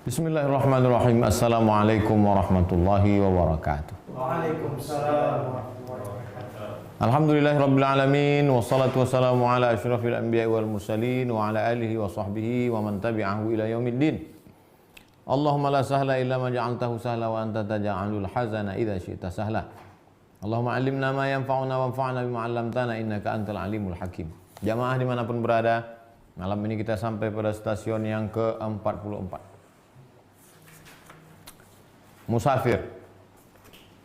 Bismillahirrahmanirrahim. Assalamualaikum warahmatullahi wabarakatuh. Waalaikumsalam warahmatullahi wabarakatuh. Alhamdulillahirabbil alamin wassalatu wassalamu ala asyrafil anbiya'i wal mursalin wa ala alihi wa sahbihi wa man tabi'ahu ila yaumiddin. Allahumma la sahla illa ma ja'altahu sahla wa anta taj'alul hazana idza syi'ta sahla. Allahumma 'allimna ma yanfa'una wanfa'na bima 'allamtana innaka antal alimul hakim. Jamaah dimanapun berada, malam ini kita sampai pada stasiun yang ke-44. Musafir.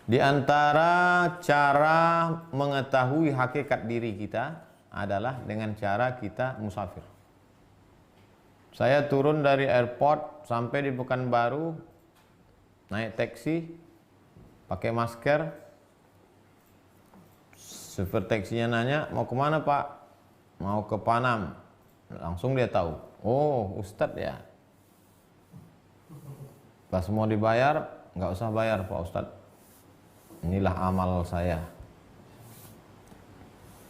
Di antara cara mengetahui hakikat diri kita adalah dengan cara kita musafir. Saya turun dari airport sampai di Pekanbaru, naik taksi, pakai masker. Supir taksinya nanya, mau kemana Pak? Mau ke Panam. Langsung dia tahu, oh Ustadz ya. Pas mau dibayar, nggak usah bayar Pak Ustadz, inilah amal saya.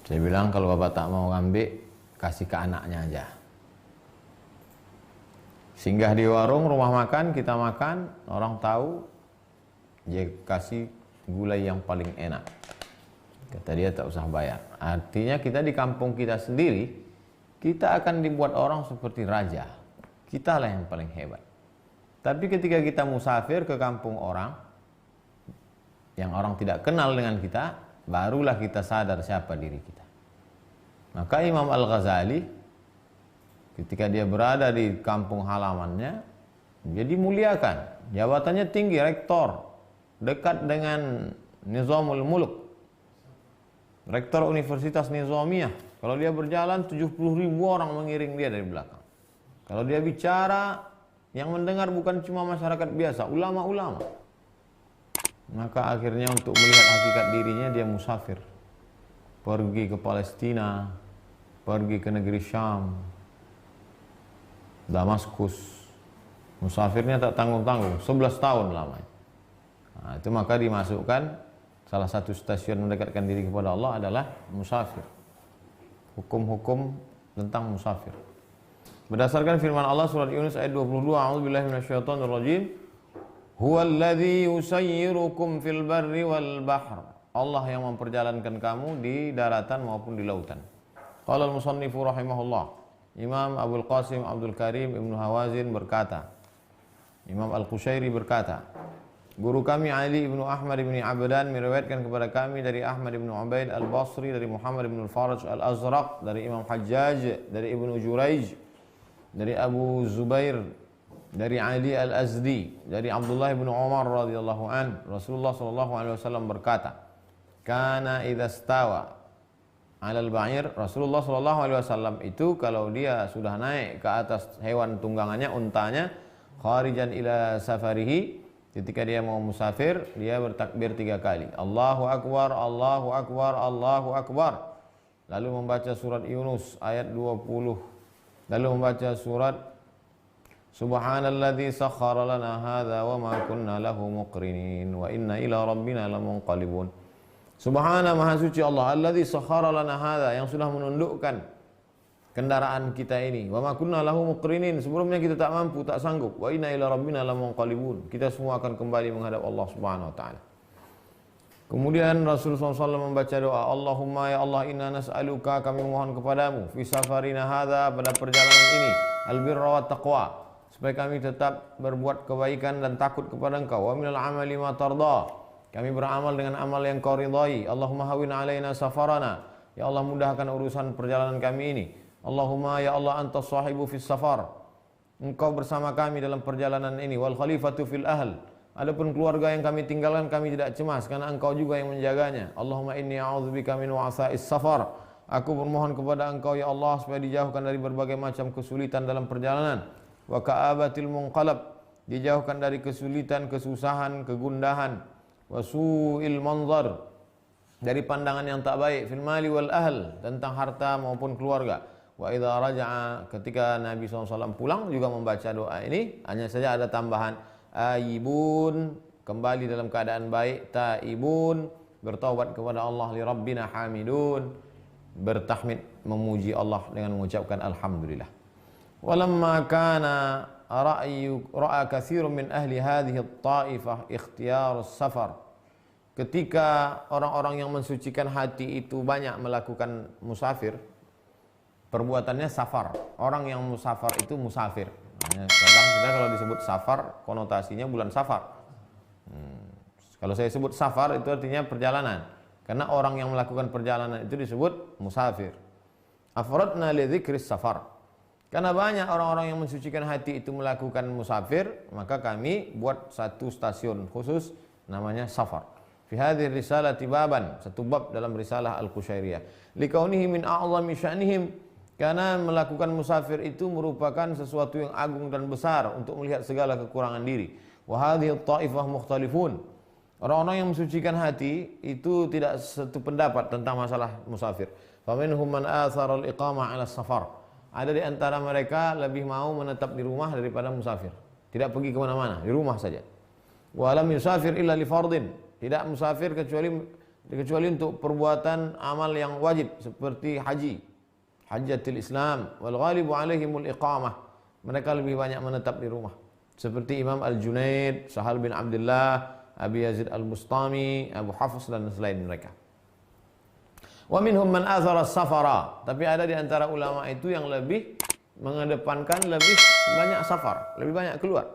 Saya bilang kalau Bapak tak mau ngambil, kasih ke anaknya aja. Singgah di warung, rumah makan, kita makan, orang tahu, dia kasih gulai yang paling enak. Kata dia tak usah bayar. Artinya kita di kampung kita sendiri, kita akan dibuat orang seperti raja. Kita lah yang paling hebat. Tapi ketika kita musafir ke kampung orang yang orang tidak kenal dengan kita, barulah kita sadar siapa diri kita. Maka Imam Al-Ghazali ketika dia berada di kampung halamannya, dia dimuliakan, jabatannya tinggi, rektor, dekat dengan Nizamul Muluk, rektor Universitas Nizamiyah. Kalau dia berjalan 70.000 orang mengiring dia dari belakang. Kalau dia bicara, yang mendengar bukan cuma masyarakat biasa, ulama-ulama. Maka akhirnya untuk melihat hakikat dirinya dia musafir. Pergi ke Palestina, pergi ke negeri Syam, Damaskus. Musafirnya tak tanggung-tanggung, 11 tahun lamanya. Nah, itu maka dimasukkan salah satu stasiun mendekatkan diri kepada Allah adalah musafir. Hukum-hukum tentang musafir. Berdasarkan firman Allah surat Yunus ayat 22, a'udzubillahi minasyaitonirrajim. Huwallazi yusayyirukum fil barri wal bahr. Allah yang memperjalankan kamu di daratan maupun di lautan. Qala al-musannifu rahimahullah. Imam Abdul Qasim Abdul Karim Ibnu Hawazin berkata, Imam Al-Qushairi berkata, guru kami Ali Ibnu Ahmad Ibnu Abdan meriwayatkan kepada kami dari Ahmad Ibnu Ubaid Al-Basri, dari Muhammad Ibnu Al-Faraj Al-Azraq, dari Imam Hajjaj, dari Ibnu Jurayj, dari Abu Zubair, dari Ali Al-Azdi, dari Abdullah bin Umar radhiyallahu an, Rasulullah sallallahu alaihi wasallam berkata, "Kana idza stawa 'alal ba'ir," Rasulullah sallallahu alaihi wasallam itu kalau dia sudah naik ke atas hewan tunggangannya, untanya, kharijan ila safarihi, ketika dia mau musafir, dia bertakbir 3 kali. Allahu akbar, Allahu akbar, Allahu akbar. Lalu membaca surat Yunus ayat 20. Lalu membaca surat Subhanalladzi sakhkhara lana hadza wa ma kunna lahu muqrinin wa inna ila rabbina lamunqalibun. Subhana maha suci Allah, alladzi sakhkhara lana hadza, yang sudah menundukkan kendaraan kita ini. Wa ma kunna lahu muqrinin, sebelumnya kita tak mampu, tak sanggup. Wa inna ila rabbina lamunqalibun, kita semua akan kembali menghadap Allah Subhanahu wa taala. Kemudian Rasulullah SAW membaca doa, Allahumma ya Allah inna nas'aluka, kami mohon kepadamu, fi safarina hadha, pada perjalanan ini, albirra wa taqwa, supaya kami tetap berbuat kebaikan dan takut kepada Engkau, wa minal amali ma tarda, kami beramal dengan amal yang Kau ridhai. Allahumma hawin alaina safarana, ya Allah mudahkan urusan perjalanan kami ini. Allahumma ya Allah anta sahibu fis safar, Engkau bersama kami dalam perjalanan ini, wal khalifatu fil ahl, adapun keluarga yang kami tinggalkan kami tidak cemas karena Engkau juga yang menjaganya. Allahumma inni a'udzubika min wa'sa'is safar, aku bermohon kepada Engkau ya Allah supaya dijauhkan dari berbagai macam kesulitan dalam perjalanan. Wa ka'abatil munqalab, dijauhkan dari kesulitan, kesusahan, kegundahan. Wa su'il manzar, dari pandangan yang tak baik. Fil mali wal ahl, tentang harta maupun keluarga. Wa idza raja'a, ketika Nabi SAW pulang juga membaca doa ini, hanya saja ada tambahan ayibun, kembali dalam keadaan baik, taibun, bertaubat kepada Allah, li rabbina hamidun, bertahmid, memuji Allah dengan mengucapkan alhamdulillah. Walamma kana ra'a katsirun min ahli hadhihi at-ta'ifah ikhtiyar as-safar. Ketika orang-orang yang mensucikan hati itu banyak melakukan musafir, perbuatannya safar. Orang yang musafar itu musafir. Kadang kita kalau disebut safar, konotasinya bulan safar. Kalau saya sebut safar itu artinya perjalanan. Karena orang yang melakukan perjalanan itu disebut musafir. Afradna li dzikris safar. Karena banyak orang-orang yang mensucikan hati itu melakukan musafir, maka kami buat satu stasiun khusus namanya safar. Fi hadhihi risalati baban, satu bab dalam risalah Al-Qushairiyah. Likaunihi min a'zami sya'nihim, karena melakukan musafir itu merupakan sesuatu yang agung dan besar untuk melihat segala kekurangan diri. Wa hadhihi at-ta'ifah mukhtalifun. Orang-orang yang mensucikan hati itu tidak satu pendapat tentang masalah musafir. Faminhum man athara al-iqamah 'ala safar. Ada di antara mereka lebih mau menetap di rumah daripada musafir. Tidak pergi ke mana-mana, di rumah saja. Wa lam yusafir illa li fardin. Tidak musafir kecuali untuk perbuatan amal yang wajib seperti haji, hajjatul Islam, wal ghalibu 'alaihimul iqamah. Mereka lebih banyak menetap di rumah. Seperti Imam Al-Junaid, Sahal bin Abdullah, Abi Yazid Al-Bustami, Abu Hafs dan selain mereka. Wa minhum man athara as-safara. Tapi ada di antara ulama itu yang lebih mengedepankan lebih banyak safar, lebih banyak keluar.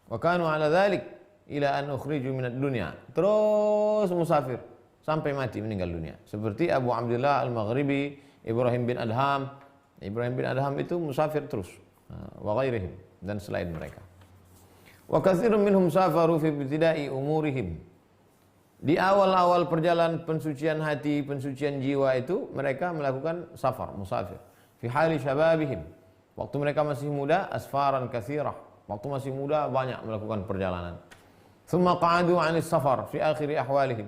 Wa kanu 'ala dzalik ila an ukhriju minad dunya. Terus musafir sampai mati meninggal dunia. Seperti Abu Abdullah Al-Maghribi, Ibrahim bin Adham. Ibrahim bin Adham itu musafir terus. Wa ghairihim dan selain mereka. Wa katsirun minhum safaru fi ibtida'i umurihim. Di awal-awal perjalanan pensucian hati, pensucian jiwa itu mereka melakukan safar, musafir. Fi hali syababihim. Waktu mereka masih muda, asfaran katsirah. Waktu masih muda banyak melakukan perjalanan. Tsumma qa'adu 'anis safar fi akhir ahwalihim.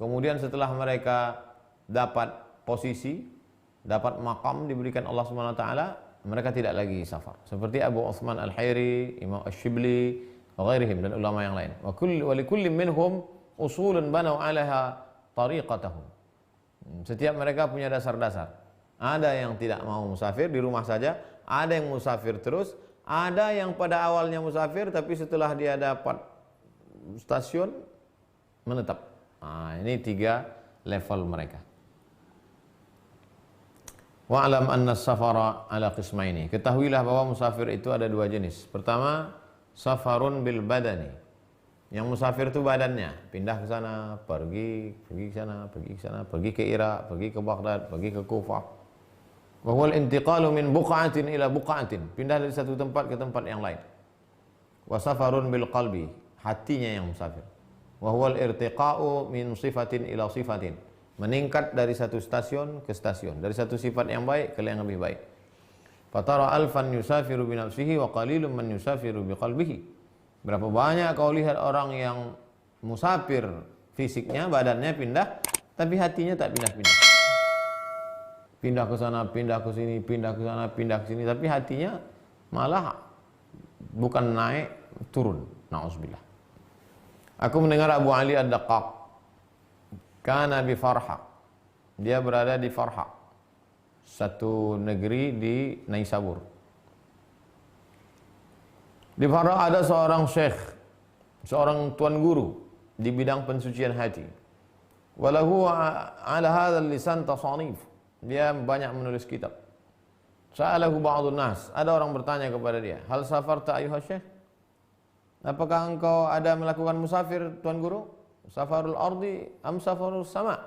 Kemudian setelah mereka dapat posisi, dapat makam diberikan Allah Subhanahu wa taala, mereka tidak lagi safar. Seperti Abu Utsman Al-Hairi, Imam Asy-Syibli, wa ghairihim dan ulama yang lain. Wa likulli minhum usulun banau 'alaiha tariqatahum. Setiap mereka punya dasar-dasar. Ada yang tidak mau musafir di rumah saja, ada yang musafir terus, ada yang pada awalnya musafir tapi setelah dia dapat stasiun menetap. Ini 3 level mereka. Wa'lam anna as-safara ala qismaini. Ketahuilah bahwa musafir itu ada 2 jenis. Pertama, safarun bil badani. Yang musafir itu badannya, pindah ke sana, pergi ke sana, pergi ke Irak, pergi ke Baghdad, pergi ke Kufah. Wa huwa al-intiqalu min buq'atin ila buq'atin. Pindah dari satu tempat ke tempat yang lain. Wa safarun bil qalbi, hatinya yang musafir. Wa huwa al-irtiqa'u min sifatin ila sifatin. Meningkat dari satu stasiun ke stasiun, dari satu sifat yang baik ke yang lebih baik. Fatara alfan yusafiru bi nafsihi wa qalilun man yusafiru bi qalbihi. Berapa banyak kau lihat orang yang musafir fisiknya, badannya pindah, tapi hatinya tak pindah-pindah. Pindah ke sana, pindah ke sini, pindah ke sana, pindah ke sini, tapi hatinya malah bukan naik, turun. Na'udzubillah. Aku mendengar Abu Ali Ad-Daqqaq kana bi Farha. Dia berada di Farha, satu negeri di Naisabur. Di Farha ada seorang syekh, seorang tuan guru di bidang pensucian hati. Walahu ala hadzal lisan tasanif. Dia banyak menulis kitab. Sa'alahu ba'dun nas. Ada orang bertanya kepada dia, "Hal safarta ayuha syekh?" Apakah engkau ada melakukan musafir tuan guru? Safarul ardi am safarul sama?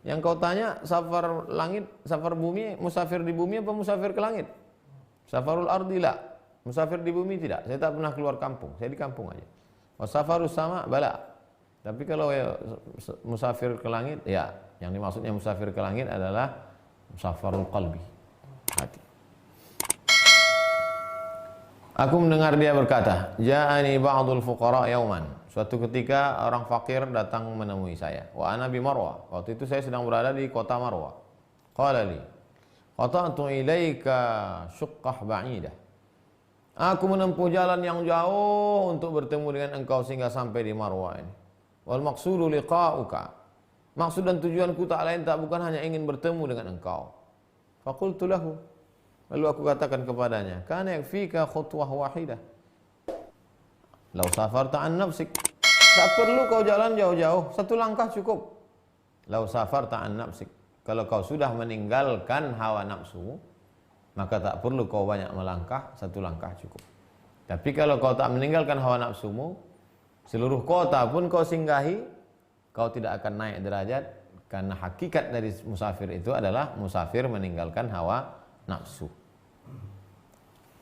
Yang kau tanya safar langit, safar bumi, musafir di bumi apa musafir ke langit? Safarul ardi la, musafir di bumi tidak. Saya tak pernah keluar kampung, saya di kampung aja. Wa safarus sama bala. Tapi kalau musafir ke langit, ya, yang dimaksudnya musafir ke langit adalah safarul qalbi, hati. Aku mendengar dia berkata, "Ja'ani ba'dul fuqara yauman." Suatu ketika orang fakir datang menemui saya. Wa ana bi Marwah. Waktu itu saya sedang berada di kota Marwah. Qala li, "Qata'tu ilaika syuqqah ba'idah." Aku menempuh jalan yang jauh untuk bertemu dengan engkau sehingga sampai di Marwah ini. Wal maqsudu liqa'uka. Maksud dan tujuanku tak lain tak bukan hanya ingin bertemu dengan engkau. Faqultu lahu. Lalu aku katakan kepadanya, "Kana yakfika khutwah wahidah." Lau safarta an nafsik. Tak perlu kau jalan jauh-jauh, satu langkah cukup. Lau safarta an nafsik. Kalau kau sudah meninggalkan hawa nafsu, maka tak perlu kau banyak melangkah, satu langkah cukup. Tapi kalau kau tak meninggalkan hawa nafsumu, seluruh kota pun kau singgahi, kau tidak akan naik derajat, karena hakikat dari musafir itu adalah musafir meninggalkan hawa nafsu.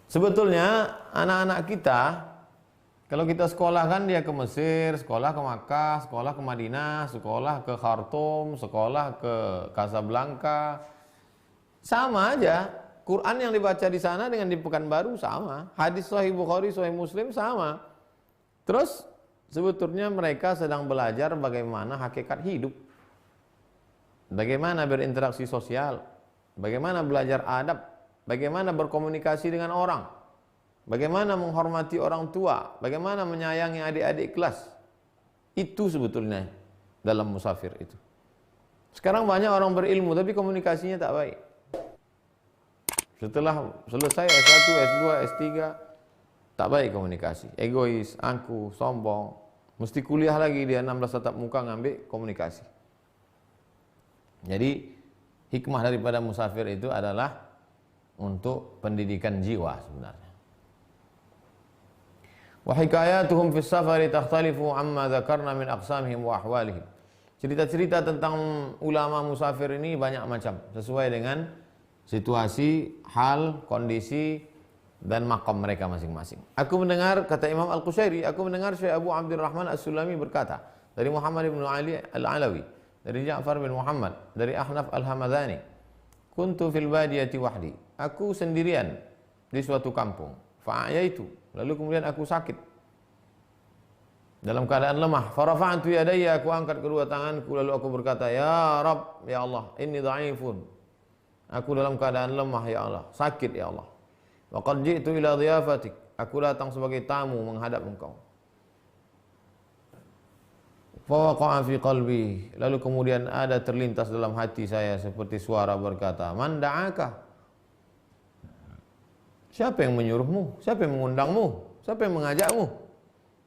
Sebetulnya anak-anak kita, kalau kita sekolah kan dia ke Mesir, sekolah ke Makkah, sekolah ke Madinah, sekolah ke Khartoum, sekolah ke Casablanca. Sama aja, Quran yang dibaca di sana dengan di Pekanbaru sama, hadis Sahih Bukhari, Sahih Muslim sama. Terus sebetulnya mereka sedang belajar bagaimana hakikat hidup, bagaimana berinteraksi sosial, bagaimana belajar adab, bagaimana berkomunikasi dengan orang, bagaimana menghormati orang tua, bagaimana menyayangi adik-adik kelas. Itu sebetulnya dalam musafir itu. Sekarang banyak orang berilmu tapi komunikasinya tak baik. Setelah selesai S1, S2, S3, tak baik komunikasi. Egois, angkuh, sombong. Mesti kuliah lagi dia 16 tatap muka ngambil komunikasi. Jadi hikmah daripada musafir itu adalah untuk pendidikan jiwa sebenarnya. Wa hikayatuhum fis safari takhtalifu amma dzakarna min aqsamihim wa ahwalihim. Cerita-cerita tentang ulama musafir ini banyak macam, sesuai dengan situasi, hal, kondisi dan maqam mereka masing-masing. Aku mendengar, kata Imam Al-Qushairi, aku mendengar Syekh Abu Abdurrahman As-Sulami berkata dari Muhammad bin Ali Al-Alawi, dari Ja'far bin Muhammad, dari Ahnaf Al-Hamadani, kuntu fil badiyati wahdi. Aku sendirian di suatu kampung. Fa'ayaitu, lalu kemudian aku sakit dalam keadaan lemah. Farafa'tu yadayya, aku angkat kedua tanganku lalu aku berkata, ya Rabb, ya Allah, inni dha'ifun. Aku dalam keadaan lemah ya Allah, sakit ya Allah. Wa qad ji'tu ila dhiyafatik, aku datang sebagai tamu menghadap engkau. Fa waqa'a fi qalbi, lalu kemudian ada terlintas dalam hati saya seperti suara berkata, man da'aka? Siapa yang menyuruhmu? Siapa yang mengundangmu? Siapa yang mengajakmu?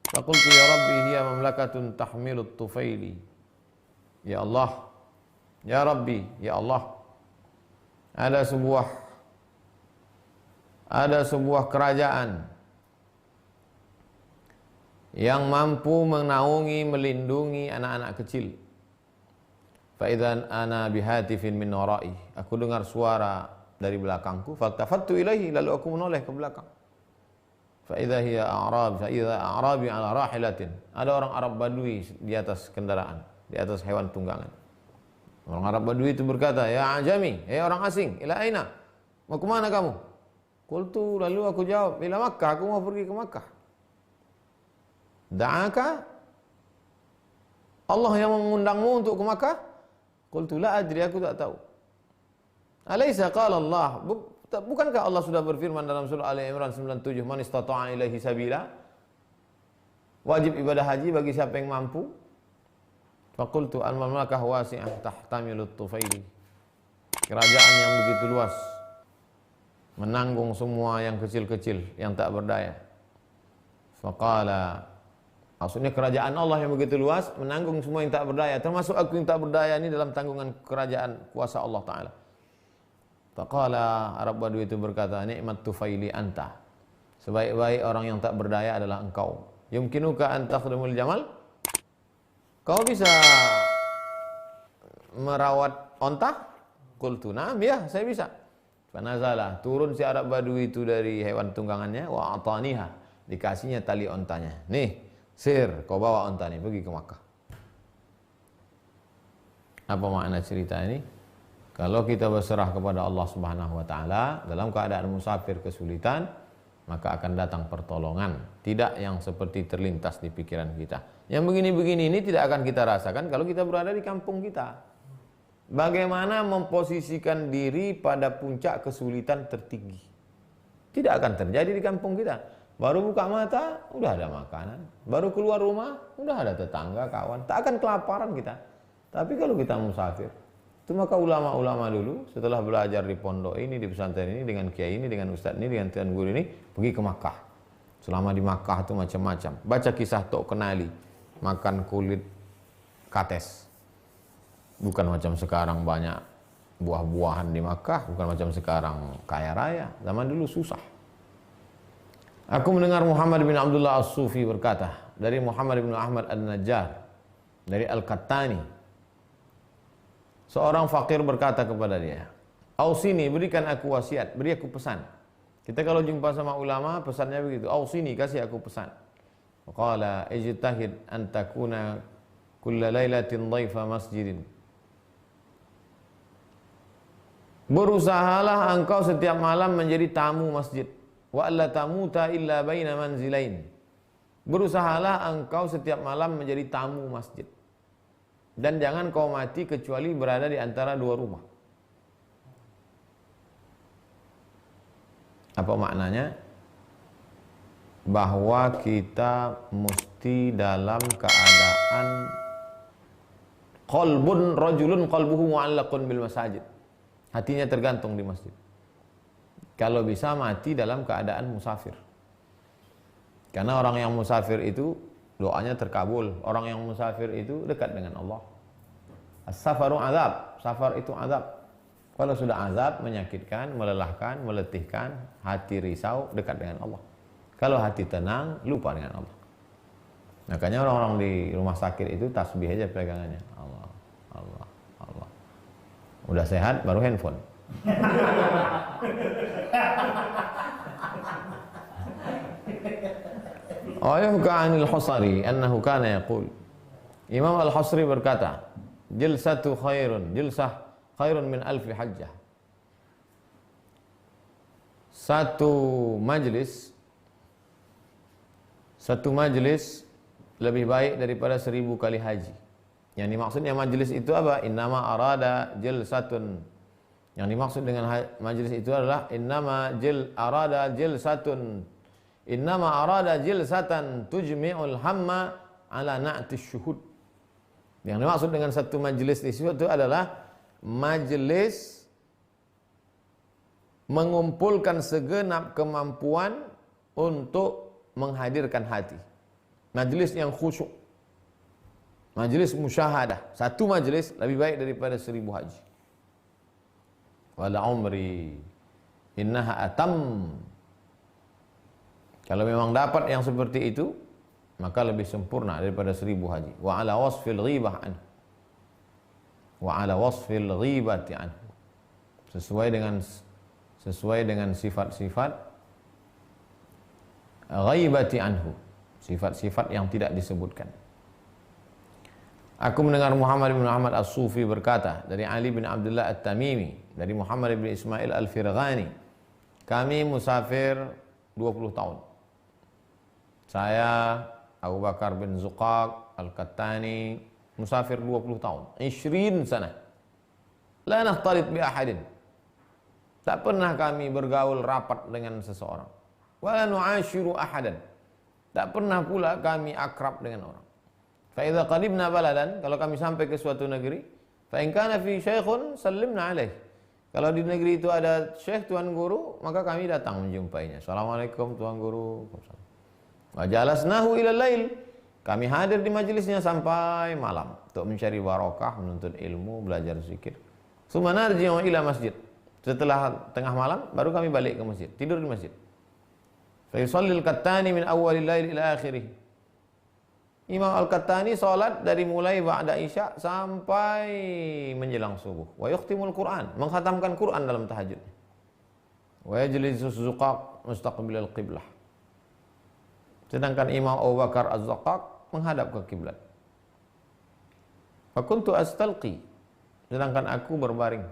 Faqultu ya Rabbi hiya mamlakatun tahmilut tufaili. Ya Allah, ya Rabbi, ya Allah, ada sebuah kerajaan yang mampu menaungi, melindungi anak-anak kecil. Fa idzan ana bihatifin min wara'i, aku dengar suara dari belakangku. Faltafattu ilaihi, lalu aku menoleh ke belakang. Fa idza hiya a'rabi ala rahilatin, ada orang Arab Badui di atas kendaraan, di atas hewan tunggangan. Orang Arab Badui itu berkata, ya ajami, orang asing, ila aina? Mau kemana kamu? Qultu, lalu aku jawab, ila Makkah, aku mau pergi ke Makkah. Da'aka? Allah yang mengundangmu untuk ke Makkah? Qultu, la adri, aku tak tahu. Alaysa qala Allah, bukankah Allah sudah berfirman dalam surah Ali Imran 97, man istata'a ilaihi sabila? Wajib ibadah haji bagi siapa yang mampu. Faqultu al-mamlakah wasi'ah tahtamilut tufaili. Kerajaan yang begitu luas menanggung semua yang kecil-kecil yang tak berdaya. Faqala, maksudnya kerajaan Allah yang begitu luas menanggung semua yang tak berdaya, termasuk aku yang tak berdaya ini dalam tanggungan kerajaan kuasa Allah Ta'ala. Faqala, Arab Badui itu berkata, ni'mat tufaili anta, sebaik-baik orang yang tak berdaya adalah engkau. Yumkinuka an takhdumul jamal, kau bisa merawat onta? Qultu na'am, ya saya bisa. Fanazalah, turun si Arab Badui itu dari hewan tunggangannya, wa ataniha, dikasihnya tali ontanya. Nih, sir, kau bawa onta nih, pergi ke Makkah. Apa makna cerita ini? Kalau kita berserah kepada Allah Subhanahu wa taala dalam keadaan musafir kesulitan, maka akan datang pertolongan, tidak yang seperti terlintas di pikiran kita. Yang begini-begini ini tidak akan kita rasakan kalau kita berada di kampung kita. Bagaimana memposisikan diri pada puncak kesulitan tertinggi? Tidak akan terjadi di kampung kita. Baru buka mata, udah ada makanan. Baru keluar rumah, udah ada tetangga, kawan. Tak akan kelaparan kita. Tapi kalau kita musafir, itu maka ulama-ulama dulu setelah belajar di pondok ini, di pesantren ini, dengan kiai ini, dengan ustadz ini, dengan tuan guru ini, pergi ke Makkah. Selama di Makkah itu macam-macam. Baca kisah Tok Kenali, makan kulit kates. Bukan macam sekarang banyak buah-buahan di Makkah, bukan macam sekarang kaya raya. Zaman dulu susah. Aku mendengar Muhammad bin Abdullah As-Sufi berkata, dari Muhammad bin Ahmad An-Najjar, dari Al-Qattani. Seorang fakir berkata kepada dia, "Ausini, berikan aku wasiat, beri aku pesan." Kita kalau jumpa sama ulama, pesannya begitu, "Ausini, kasih aku pesan." Qala ijtahid an takuna kulla lailatin dhaifa masjidin. Berusahalah engkau setiap malam menjadi tamu masjid. Wa alla tamuta illa baina manzilain. Berusahalah engkau setiap malam menjadi tamu masjid. Dan jangan kau mati kecuali berada di antara dua rumah. Apa maknanya? Bahwa kita mesti dalam keadaan qalbun rajulun qalbuhu mu'allaqun bil masajid. Hatinya tergantung di masjid. Kalau bisa mati dalam keadaan musafir. Karena orang yang musafir itu doanya terkabul. Orang yang musafir itu dekat dengan Allah. As-safaru azab. Safar itu azab. Kalau sudah azab, menyakitkan, melelahkan, meletihkan, hati risau, dekat dengan Allah. Kalau hati tenang, lupa dengan Allah. Makanya orang-orang di rumah sakit itu tasbih aja pegangannya. Allah, Allah, Allah. Udah sehat, baru handphone. Ayuhka anil Husari annahu kana yaqul. Imam Al-Husri berkata, jilsah khairun min alfi hajjah. Satu majlis lebih baik daripada 1000 kali haji. Yang dimaksudnya majlis itu apa? Innama arada jilsatun. Yang dimaksud dengan majlis itu adalah innama arada jilsatan tujmi'ul hamma ala na'tis syuhud. Yang dimaksud dengan satu majlis di situ adalah majlis mengumpulkan segenap kemampuan untuk menghadirkan hati. Majlis yang khusyuk. Majlis musyahadah. Satu majlis lebih baik daripada 1000 haji. Wala umri innaha atam. Kalau memang dapat yang seperti itu, maka lebih sempurna daripada 1000 haji. Wa ala wasfil ghibah anhu. Wa ala wasfil ghibati anhu. Sesuai dengan sifat-sifat ghaibati anhu. Sifat-sifat yang tidak disebutkan. Aku mendengar Muhammad bin Ahmad As-Sufi berkata dari Ali bin Abdullah At-Tamimi, dari Muhammad bin Ismail Al-Firghani, kami musafir 20 tahun. Saya, Abu Bakar bin Zuqaq Al-Qattani, musafir 20 tahun. 20 sana. La nakhtalit bi ahadin. Tak pernah kami bergaul rapat dengan seseorang. Wala nu'ashiru ahadan. Tak pernah pula kami akrab dengan orang. Fa idza qadimna baladan, kalau kami sampai ke suatu negeri, fa in kana fi syekhun sallimna alaih. Kalau di negeri itu ada syekh, tuan guru, maka kami datang menjumpainya. Assalamualaikum tuan guru. Wa jalasnahu ila lail. Kami hadir di majelisnya sampai malam untuk mencari barokah, menuntut ilmu, belajar zikir. Tsumma narji'u ila masjid. Setelah tengah malam baru kami balik ke masjid, tidur di masjid. Fa yusallil Qattani min awwalil lail ila akhirih. Imam Al-Qattani salat dari mulai ba'da Isya sampai menjelang subuh. Wa yukhtimul Quran, mengkhatamkan Quran dalam tahajud. Wa yajlisu Zuqaq mustaqbilal qiblah. Sedangkan Imam Abu Bakar Az-Zuqaq menghadap ke kiblat. Fa kuntu astalqi, sedangkan aku berbaring.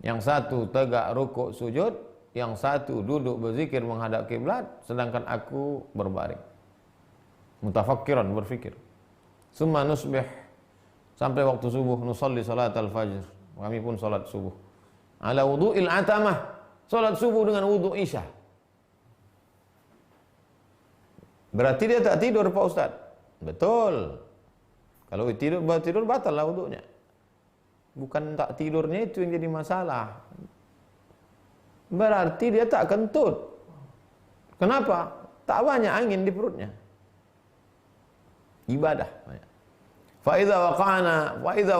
Yang satu tegak rukuk sujud, yang satu duduk berzikir menghadap kiblat, sedangkan aku berbaring. Mutafakkiran, berfikir. Summa nusbih, sampai waktu subuh, nusalli salat al-fajr. Kami pun salat subuh. Ala wudu'il atamah, salat subuh dengan wudu' isya. Berarti dia tak tidur Pak Ustaz? Betul. Kalau tidur batal lah wudu'nya. Bukan tak tidurnya itu yang jadi masalah. Berarti dia tak kentut. Kenapa? Tak banyak angin di perutnya. Ibadah banyak. Fa idza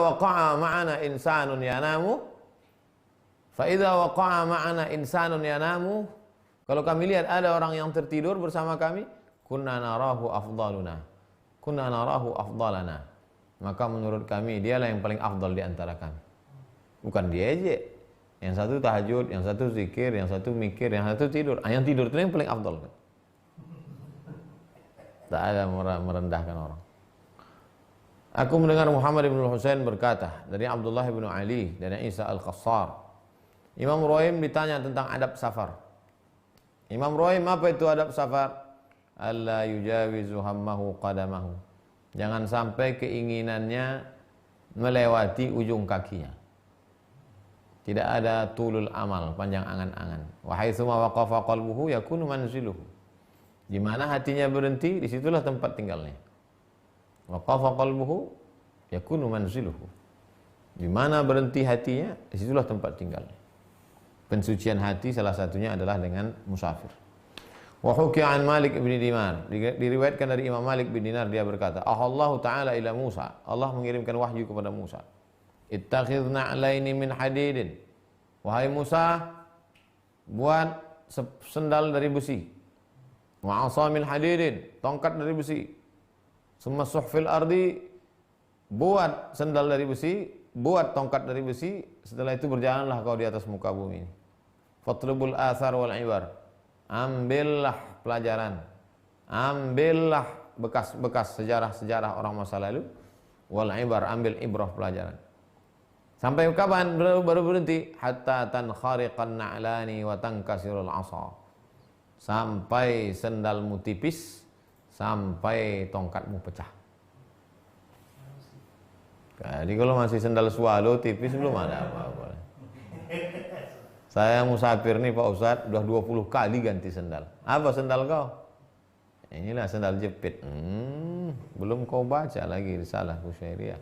waqa'a ma'ana insanun yanamu kalau kami lihat ada orang yang tertidur bersama kami, kunna narahu afdalana. Maka menurut kami dialah yang paling afdal di antara kami. Bukan dia aja. Yang satu tahajud, yang satu zikir, yang satu mikir, yang satu tidur. Yang tidur itu yang paling afdal. Tak ada merendahkan orang. Aku mendengar Muhammad bin Husain berkata dari Abdullah bin Ali dan Isa al-Qassar. Imam Ruhaim ditanya tentang adab safar. Imam Ruhaim, apa itu adab safar? Alla yujawizu hammahu qadamahu. Jangan sampai keinginannya melewati ujung kakinya. Tidak ada tulul amal, panjang angan-angan. Wa haitsuma waqafa qalbuhu yakunu manziluhu. Di mana hatinya berhenti, disitulah tempat tinggalnya. Waqafa qalbuhu yakunu manziluhu. Di mana berhenti hatinya, disitulah tempat tinggalnya. Pensucian hati salah satunya adalah dengan musafir. Wa hukiya an Malik bin Dinar, diriwayatkan dari Imam Malik bin Dinar, dia berkata, Allah Ta'ala ila Musa, Allah mengirimkan wahyu kepada Musa. Ittakhidh na'laini min hadidin. Wahai Musa, buat sendal dari besi. Wa 'asamin hadidin, tongkat dari besi. Summa suhfil ardi, buat sendal dari besi, buat tongkat dari besi, setelah itu berjalanlah kau di atas muka bumi ini. Fatlubul athar wal ibar. Ambillah pelajaran, ambillah bekas-bekas sejarah-sejarah orang masa lalu, wal ibar, ambil ibrah pelajaran. Sampai kapan baru berhenti? Hatta tankhariqan na'lani wa tankasirul 'asa. Sampai sendalmu tipis, sampai tongkatmu pecah. Jadi kalau masih sendal swallow tipis belum ada apa-apa. Saya musafir nih Pak Ustadz, udah 20 kali ganti sendal. Apa sendal kau? Inilah sendal jepit. Belum kau baca lagi risalah Kusyairiyah.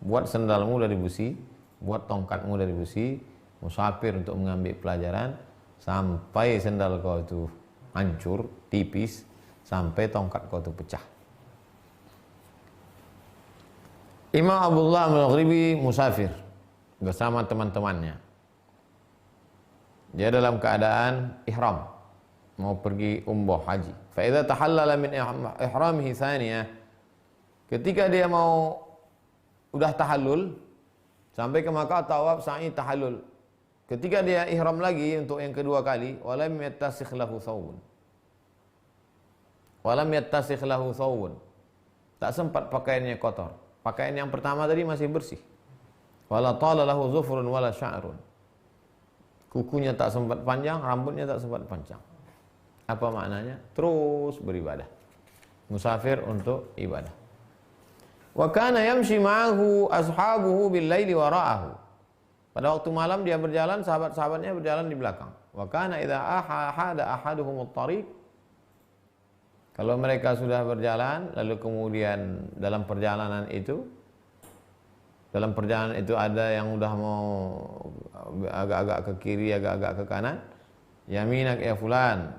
Buat sendalmu dari besi, buat tongkatmu dari besi, musafir untuk mengambil pelajaran, sampai sendal kau itu hancur, tipis, sampai tongkat kau itu pecah. Imam Abdullah al-Maghribi musafir bersama teman-temannya. Dia dalam keadaan ihram, mau pergi umrah haji. Fa idza tahallala min ihramihi tsaniyah, ketika dia mau udah tahallul sampai ke Makkah, tawaf sa'i tahallul. Ketika dia ihram lagi untuk yang kedua kali, walam yattasikh lahu thawbun. Walam yattasikh lahu thawbun. Tak sempat pakaiannya kotor. Pakaian yang pertama tadi masih bersih. Wala tala lahu zufrun wala sya'run. Kukunya tak sempat panjang, rambutnya tak sempat panjang. Apa maknanya? Terus beribadah. Musafir untuk ibadah. Wa kana yamshi ma'ahu ashabuhu bil-laili wara'ahu. Pada waktu malam dia berjalan, sahabat-sahabatnya berjalan di belakang. Wa kana idza ahada ahaduhum at-tariq. Kalau mereka sudah berjalan, lalu kemudian dalam perjalanan itu ada yang udah mau agak-agak ke kiri, agak-agak ke kanan. Yaminak ya fulan.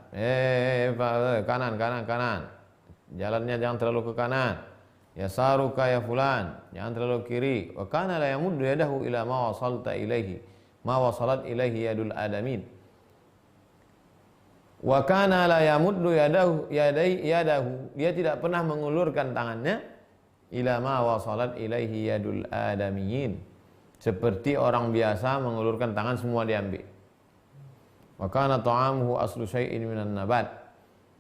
Kanan. Jalannya jangan terlalu ke kanan. Yasaruka ya fulan. Jangan terlalu kiri. Wa kana la yamuddu yadahu ila ma wasalta ilaihi. Ma wasalat ilaihi yadul adamin. Wa kana la yamuddu yadahu. Dia tidak pernah mengulurkan tangannya ila ma wasalat ilaihi yadul adamiyin, seperti orang biasa mengulurkan tangan semua diambil. Wa kana ta'amuhu aslu syai'in minan nabat.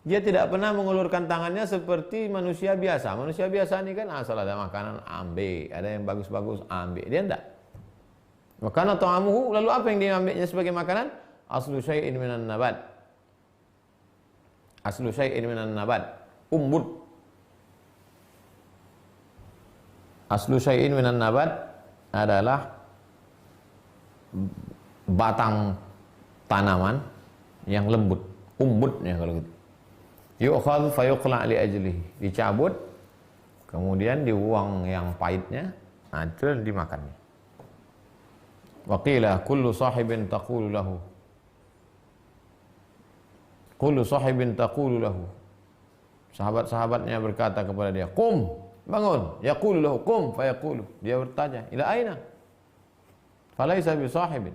Dia tidak pernah mengulurkan tangannya seperti manusia biasa. Manusia biasa ini kan asal ada makanan ambil, ada yang bagus-bagus ambil. Dia enggak. Wa kana ta'amuhu, lalu apa yang dia ambilnya sebagai makanan? Aslu syai'in minan nabat. Aslu syai'in minan nabat. Umbut. Aslu syai'in minan nabat adalah batang tanaman yang lembut, umbutnya kalau gitu. Yu'khadhu fayuqla' li ajlihi, dicabut kemudian dibuang yang pahitnya, itu dimakannya. Wa qila kullu sahibin taqulu lahu Kullu sahibin taqulu lahu. Sahabat-sahabatnya berkata kepada dia, "Qum, bangun." Yaqulu lahu, "Qum." Fayaqulu. Dia bertanya, "Ila aina?" Falaisa bi sahibin.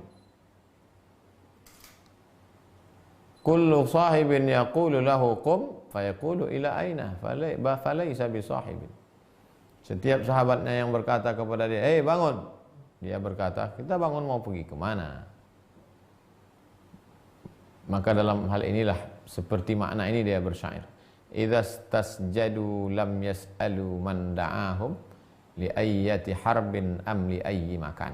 Kullu sahibin yaqulu lahu qum fayaqulu ila aina falaisa bi sahibin. Setiap sahabatnya yang berkata kepada dia, "Hei, bangun." Dia berkata, "Kita bangun mau pergi kemana?" Maka dalam hal inilah seperti makna ini dia bersyair. Idza stasjadu lam yas'alu man da'ahum li ayyati harbin am li ayyi makan.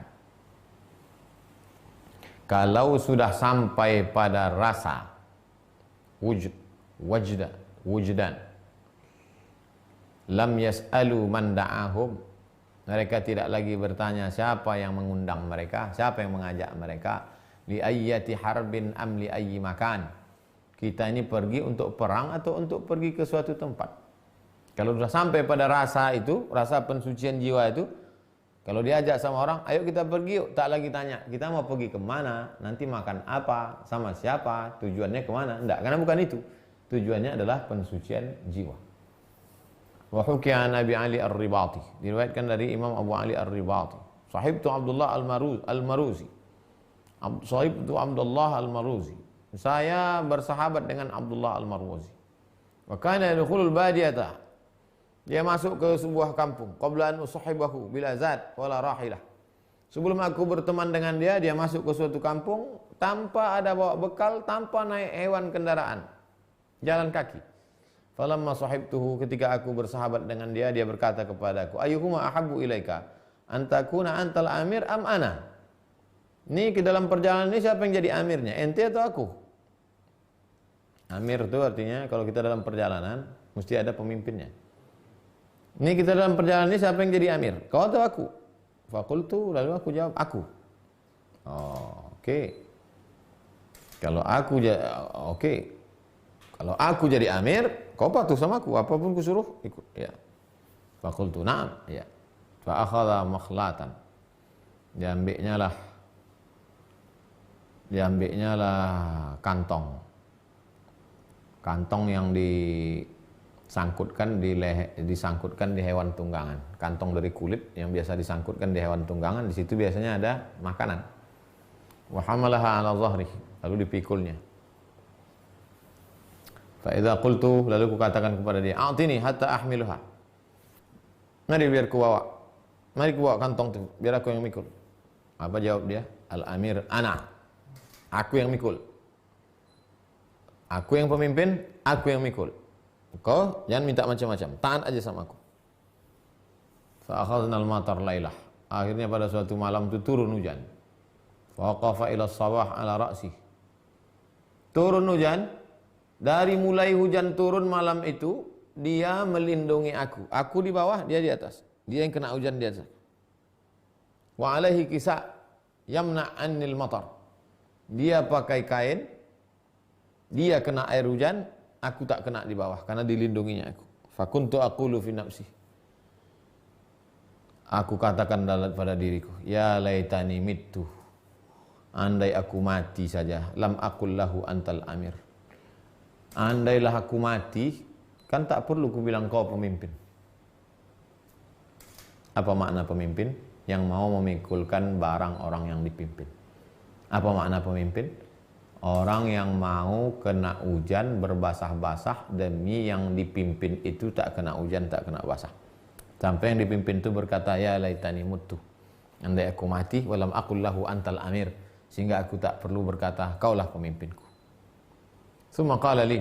Kalau sudah sampai pada rasa wujdan lam yas'alu man da'ahum, mereka tidak lagi bertanya siapa yang mengundang mereka, siapa yang mengajak mereka. Li ayyati harbin am li ayyi makan. Kita ini pergi untuk perang atau untuk pergi ke suatu tempat. Kalau sudah sampai pada rasa itu, rasa pensucian jiwa itu, kalau diajak sama orang, ayo kita pergi yuk, tak lagi tanya, kita mau pergi kemana, nanti makan apa, sama siapa, tujuannya kemana. Enggak, karena bukan itu. Tujuannya adalah pensucian jiwa. Wa hukiya an Abi Ali Ar-Ribati, diriwayatkan dari Imam Abu Ali Ar-Ribati. Sahibtu Abdullah Al-Maruzi. Sahibtu Abdullah Al-Maruzi. Saya bersahabat dengan Abdullah Al-Maruzi. Wa kana yadkhulul badiyata. Dia masuk ke sebuah kampung. Qabla an usahibahu bila zat wala rahilah. Sebelum aku berteman dengan dia, dia masuk ke suatu kampung tanpa ada bawa bekal, tanpa naik hewan kendaraan. Jalan kaki. Falamma sahibtuhu, ketika aku bersahabat dengan dia, dia berkata kepadaku, "Ayyuhuma ahabbu ilaika? Antakuna antal amir am ana?" Ini ke dalam perjalanan ini siapa yang jadi amirnya? Ente atau aku? Amir itu artinya kalau kita dalam perjalanan mesti ada pemimpinnya. Ini kita dalam perjalanan ini siapa yang jadi amir? Kau atau aku? Fakultu, lalu aku jawab aku. Oh, oke. Kalau aku Kalau aku jadi amir, kau patuh sama aku, apapun kusuruh ikut. Ya. Fakultu, na'am. Ya. Fa akhadha makhlatan. Diambilnya lah kantong yang disangkutkan di hewan tunggangan. Kantong dari kulit yang biasa disangkutkan di hewan tunggangan, di situ biasanya ada makanan. Wa hamalaha 'ala dhahri, lalu dipikulnya. Fa idza qultu, lalu kukatakan kepada dia, "A'tini hatta ahmiluha." Mari biar ku bawa. Mari ku bawa kantong itu, biar aku yang mikul. Apa jawab dia? Al-amir ana. Aku yang mikul. Aku yang pemimpin, aku yang mikul. Kau jangan minta macam-macam, taat aja sama aku. Fa akhadna al-matar lailah. Akhirnya pada suatu malam itu turun hujan. Fa waqafa ila sawah ala ra'si. Turun hujan, dari mulai hujan turun malam itu dia melindungi aku. Aku di bawah, dia di atas. Dia yang kena hujan di atas. Wa alaihi kisa yamna anil matar. Dia pakai kain, dia kena air hujan, aku tak kena di bawah karena dilindunginya aku. Fakuntu aqulu fi nafsi. Aku katakan pada diriku, ya laitani mittu. Andai aku mati saja, lam aqul lahu antal amir. Andailah aku mati, kan tak perlu ku bilang kau pemimpin. Apa makna pemimpin? Yang mau memikulkan barang orang yang dipimpin. Apa makna pemimpin? Orang yang mau kena hujan berbasah-basah demi yang dipimpin itu tak kena hujan, tak kena basah. Sampai yang dipimpin itu berkata, ya laitani muttu. Andai aku mati, walam aqul lahu antal amir. Sehingga aku tak perlu berkata, kaulah pemimpinku. Tsumma qala li.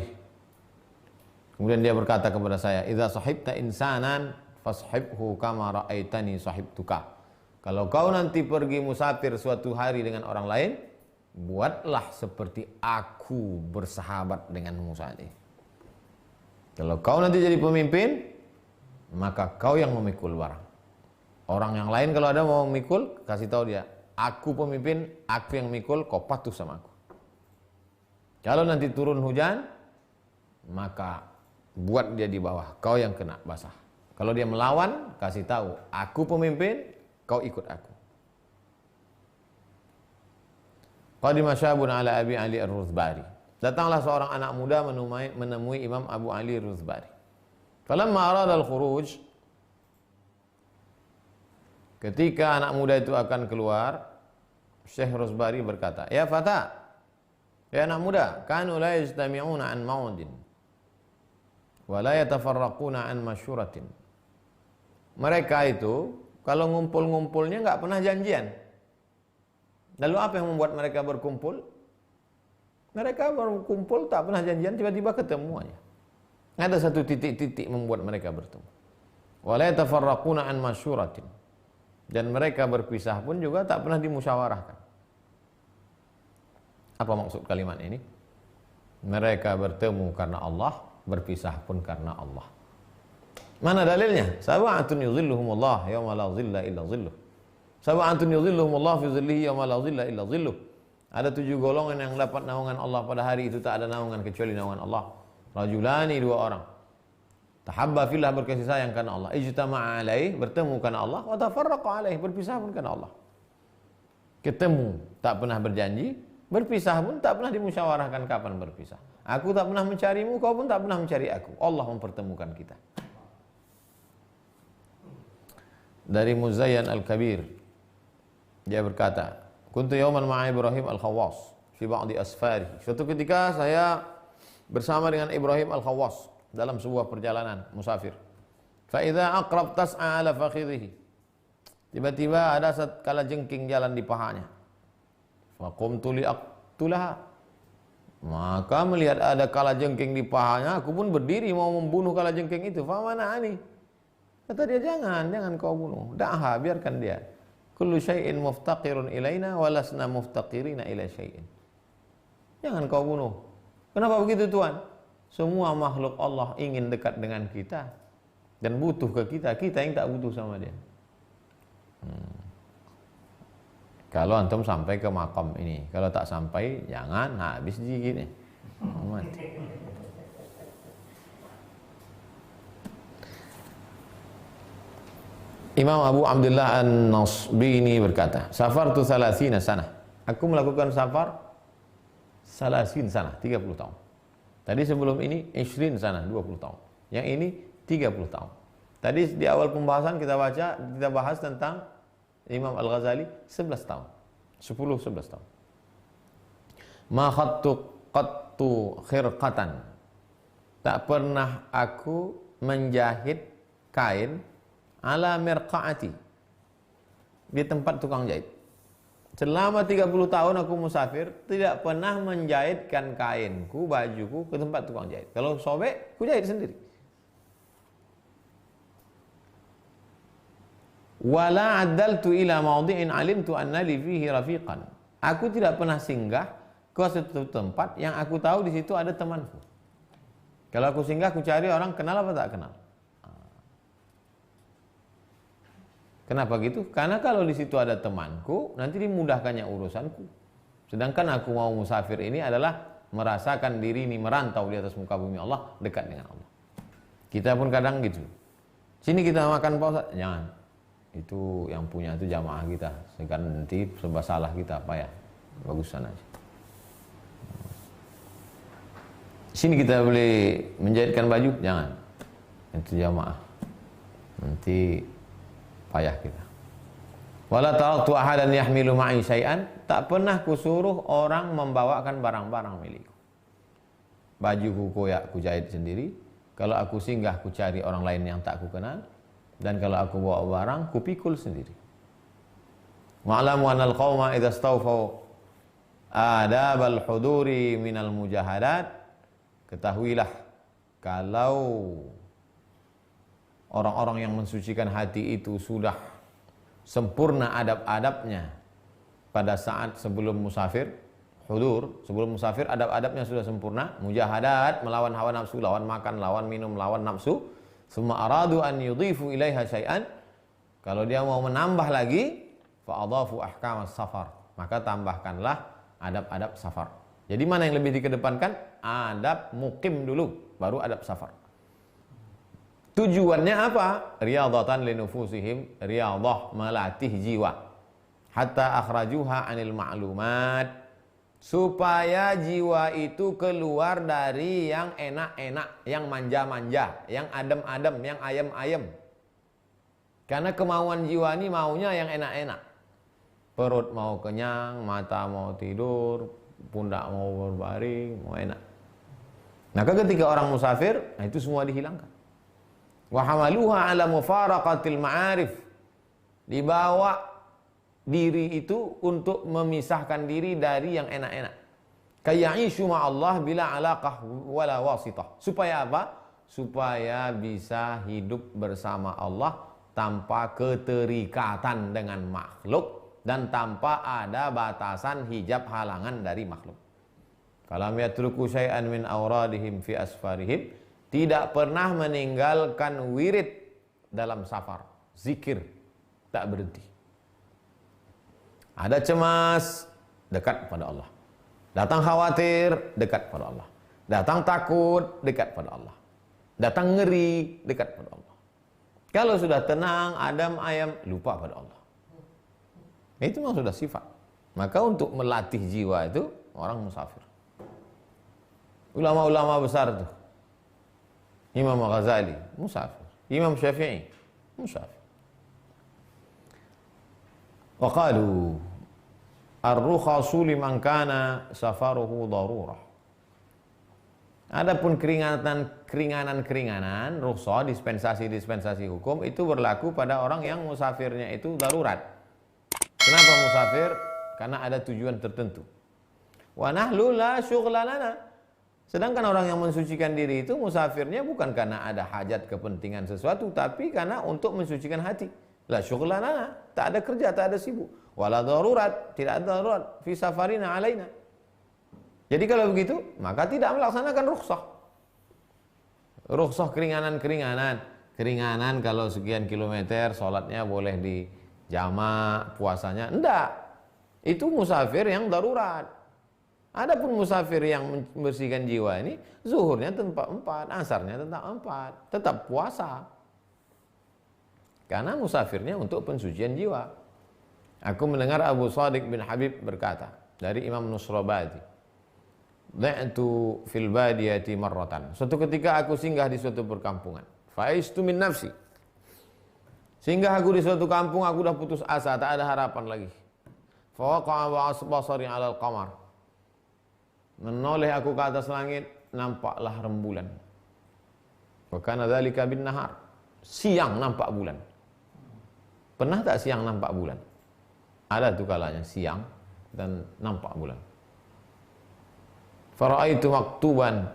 Kemudian dia berkata kepada saya, idza sahibta insanan fashibhu kama ra'aitani sahibtuka. Kalau kau nanti pergi musafir suatu hari dengan orang lain, buatlah seperti aku bersahabat denganmu saat ini. Kalau kau nanti jadi pemimpin, maka kau yang memikul barang. Orang yang lain kalau ada mau memikul, kasih tahu dia, aku pemimpin, aku yang memikul, kau patuh sama aku. Kalau nanti turun hujan, maka buat dia di bawah, kau yang kena basah. Kalau dia melawan, kasih tahu, aku pemimpin, kau ikut aku. Qadima syabun ala Abi Ali Ar-Ruzbari. Datanglah seorang anak muda menemui Imam Abu Ali Ruzbari. Falamma arada al-khuruj, ketika anak muda itu akan keluar, Syekh Ruzbari berkata, "Ya fata, ya anak muda, kanu la yajtami'una an maudin wa la yatafarraquna an masyuratin." Mereka itu kalau ngumpul-ngumpulnya nggak pernah janjian. Lalu apa yang membuat mereka berkumpul? Mereka berkumpul tak pernah janjian, tiba-tiba ketemu aja. Ada satu titik-titik membuat mereka bertemu. Wa la yatafarraquna an masyuratin. Dan mereka berpisah pun juga tak pernah dimusyawarahkan. Apa maksud kalimat ini? Mereka bertemu karena Allah, berpisah pun karena Allah. Mana dalilnya? Sab'atun yuzilluhumullah yawma la zilla illa zilluh. Sab'atun yuzilluhumullah fi zillihi yawma la zilla illa zilluh. Ada 7 golongan yang dapat naungan Allah pada hari itu tak ada naungan kecuali naungan Allah. Rajulani, 2 orang. Tahabba fillah, berkasih sayang karena Allah. Ijtama'a alaih, bertemu karena Allah. Wa tafarraqa alaih, berpisah pun karena Allah. Ketemu tak pernah berjanji, berpisah pun tak pernah dimusyawarahkan kapan berpisah. Aku tak pernah mencarimu, kau pun tak pernah mencari aku. Allah mempertemukan kita. Dari Muzayyan Al-Kabir, dia berkata, "Kuntu yawman ma'a Ibrahim Al-Khawwas fi ba'di asfari." Suatu ketika saya bersama dengan Ibrahim Al-Khawwas dalam sebuah perjalanan musafir. Fa idza aqrab tas'a ala fakhidhihi. Tiba-tiba ada kala jengking jalan di pahanya. Fa qumtu li aqtulaha. Maka melihat ada kala jengking di pahanya, aku pun berdiri mau membunuh kala jengking itu. Fa mana'ani. Kata dia, jangan kau bunuh. Da'ha, biarkan dia. Kullu syai'in muftaqirun ilaina wa lasna muftaqirina ila syai'in. Jangan kau bunuh. Kenapa begitu Tuhan? Semua makhluk Allah ingin dekat dengan kita dan butuh ke kita, kita yang tak butuh sama dia. Kalau antum sampai ke makam ini, kalau tak sampai jangan, habis gini. Mati. Imam Abu Abdullah An-Nasbini berkata, "Safartu 30 sanah." Aku melakukan safar 30 sanah, 30 tahun. Tadi sebelum ini 20 sana, 20 tahun. Yang ini 30 tahun. Tadi di awal pembahasan kita bahas tentang Imam Al-Ghazali 11 tahun. 10-11 tahun. Ma qattu khirqatan. Tak pernah aku menjahit kain ala mirqaati. Di tempat tukang jahit. Selama 30 tahun aku musafir, tidak pernah menjahitkan kainku, bajuku ke tempat tukang jahit. Kalau sobek, aku jahit sendiri. Wala addaltu ila mawdi'in alimtu anna li fihi rafiqan. Aku tidak pernah singgah ke suatu tempat yang aku tahu di situ ada temanku. Kalau aku singgah, aku cari orang kenal apa tak kenal. Kenapa gitu? Karena kalau di situ ada temanku, nanti dimudahkannya urusanku. Sedangkan aku mau musafir ini adalah merasakan diri ini merantau di atas muka bumi Allah, dekat dengan Allah. Kita pun kadang gitu. Sini kita makan Pak Ustaz, jangan. Itu yang punya itu jamaah kita. Sekarang nanti serba salah kita, apa ya? Bagusan aja. Sini kita boleh menjahitkan baju, jangan. Itu jamaah. Nanti payah kita. Wala taraktu ahadan yahmilu ma'i syai'an, tak pernah kusuruh orang membawakan barang-barang milikku. Bajuku koyak ku jahit sendiri, kalau aku singgah ku cari orang lain yang tak ku kenal, dan kalau aku bawa barang ku pikul sendiri. Wa'lamu anal qauma idza stawfau adabal huduri minal mujahadat. Ketahuilah kalau orang-orang yang mensucikan hati itu sudah sempurna adab-adabnya pada saat sebelum musafir, hudur, sebelum musafir adab-adabnya sudah sempurna, mujahadat, melawan hawa nafsu, lawan makan, lawan minum, lawan nafsu, summa aradu an yudhifu ilaiha syai'an, kalau dia mau menambah lagi, fa adhafu ahkam as-safar, maka tambahkanlah adab-adab safar. Jadi mana yang lebih dikedepankan? Adab mukim dulu, baru adab safar. Tujuannya apa? Riyadhatan linufusihim, riyadhah, melatih jiwa. Hatta akhrajuha anil ma'lumat, supaya jiwa itu keluar dari yang enak-enak, yang manja-manja, yang adem-adem, yang ayem-ayem. Karena kemauan jiwa ini maunya yang enak-enak. Perut mau kenyang, mata mau tidur, pundak mau berbaring, mau enak. Maka ketika orang musafir, itu semua dihilangkan. Wa hamaluha ala mufaraqatil ma'arif. Dibawa diri itu untuk memisahkan diri dari yang enak-enak. Kaya'ishu ma'allah bila alaqah wala wasitah. Supaya apa? Supaya bisa hidup bersama Allah tanpa keterikatan dengan makhluk dan tanpa ada batasan hijab halangan dari makhluk. Falam yatruku syai'an min awradihim fi asfarihim. Tidak pernah meninggalkan wirid dalam safar. Zikir tak berhenti. Ada cemas, dekat pada Allah. Datang khawatir, dekat pada Allah. Datang takut, dekat pada Allah. Datang ngeri, dekat pada Allah. Kalau sudah tenang, adem, ayem, lupa pada Allah. Itu memang sudah sifat. Maka untuk melatih jiwa itu orang musafir. Ulama-ulama besar itu. Imam Ghazali, musafir. Imam Syafi'i, musafir. Waqalu ar-rukhasu liman kana safaruhu darurah. Adapun keringanan-keringanan rukhsah, dispensasi hukum itu berlaku pada orang yang musafirnya itu darurat. Kenapa musafir? Karena ada tujuan tertentu. Wa nahlu la syughla lana. Sedangkan orang yang mensucikan diri itu musafirnya bukan karena ada hajat kepentingan sesuatu, tapi karena untuk mensucikan hati. La syughla lana, tak ada kerja, tak ada sibuk. Wala darurat, tidak ada darurat fi safarina alaina. Jadi kalau begitu, maka tidak melaksanakan rukhsah. Rukhsah keringanan-keringanan. Keringanan kalau sekian kilometer, sholatnya boleh di jamak, puasanya. Enggak. Itu musafir yang darurat. Adapun musafir yang membersihkan jiwa ini, zuhurnya tempat 4, asarnya tempat 4. Tetap puasa. Karena musafirnya untuk pensucian jiwa. Aku mendengar Abu Shadiq bin Habib berkata dari Imam Nusrabadi, "Da'tu fil badiyati marratan." Suatu ketika aku singgah di suatu perkampungan. Faistu min nafsi. Singgah aku di suatu kampung, aku dah putus asa, tak ada harapan lagi. Fa waqa'a basari 'alal qamar. Menoleh aku ke atas langit, nampaklah rembulan. Wa kana dzalika bin nahar. Siang nampak bulan. Pernah tak siang nampak bulan? Ada tuh kalanya siang dan nampak bulan. Fara'aitu maktuban,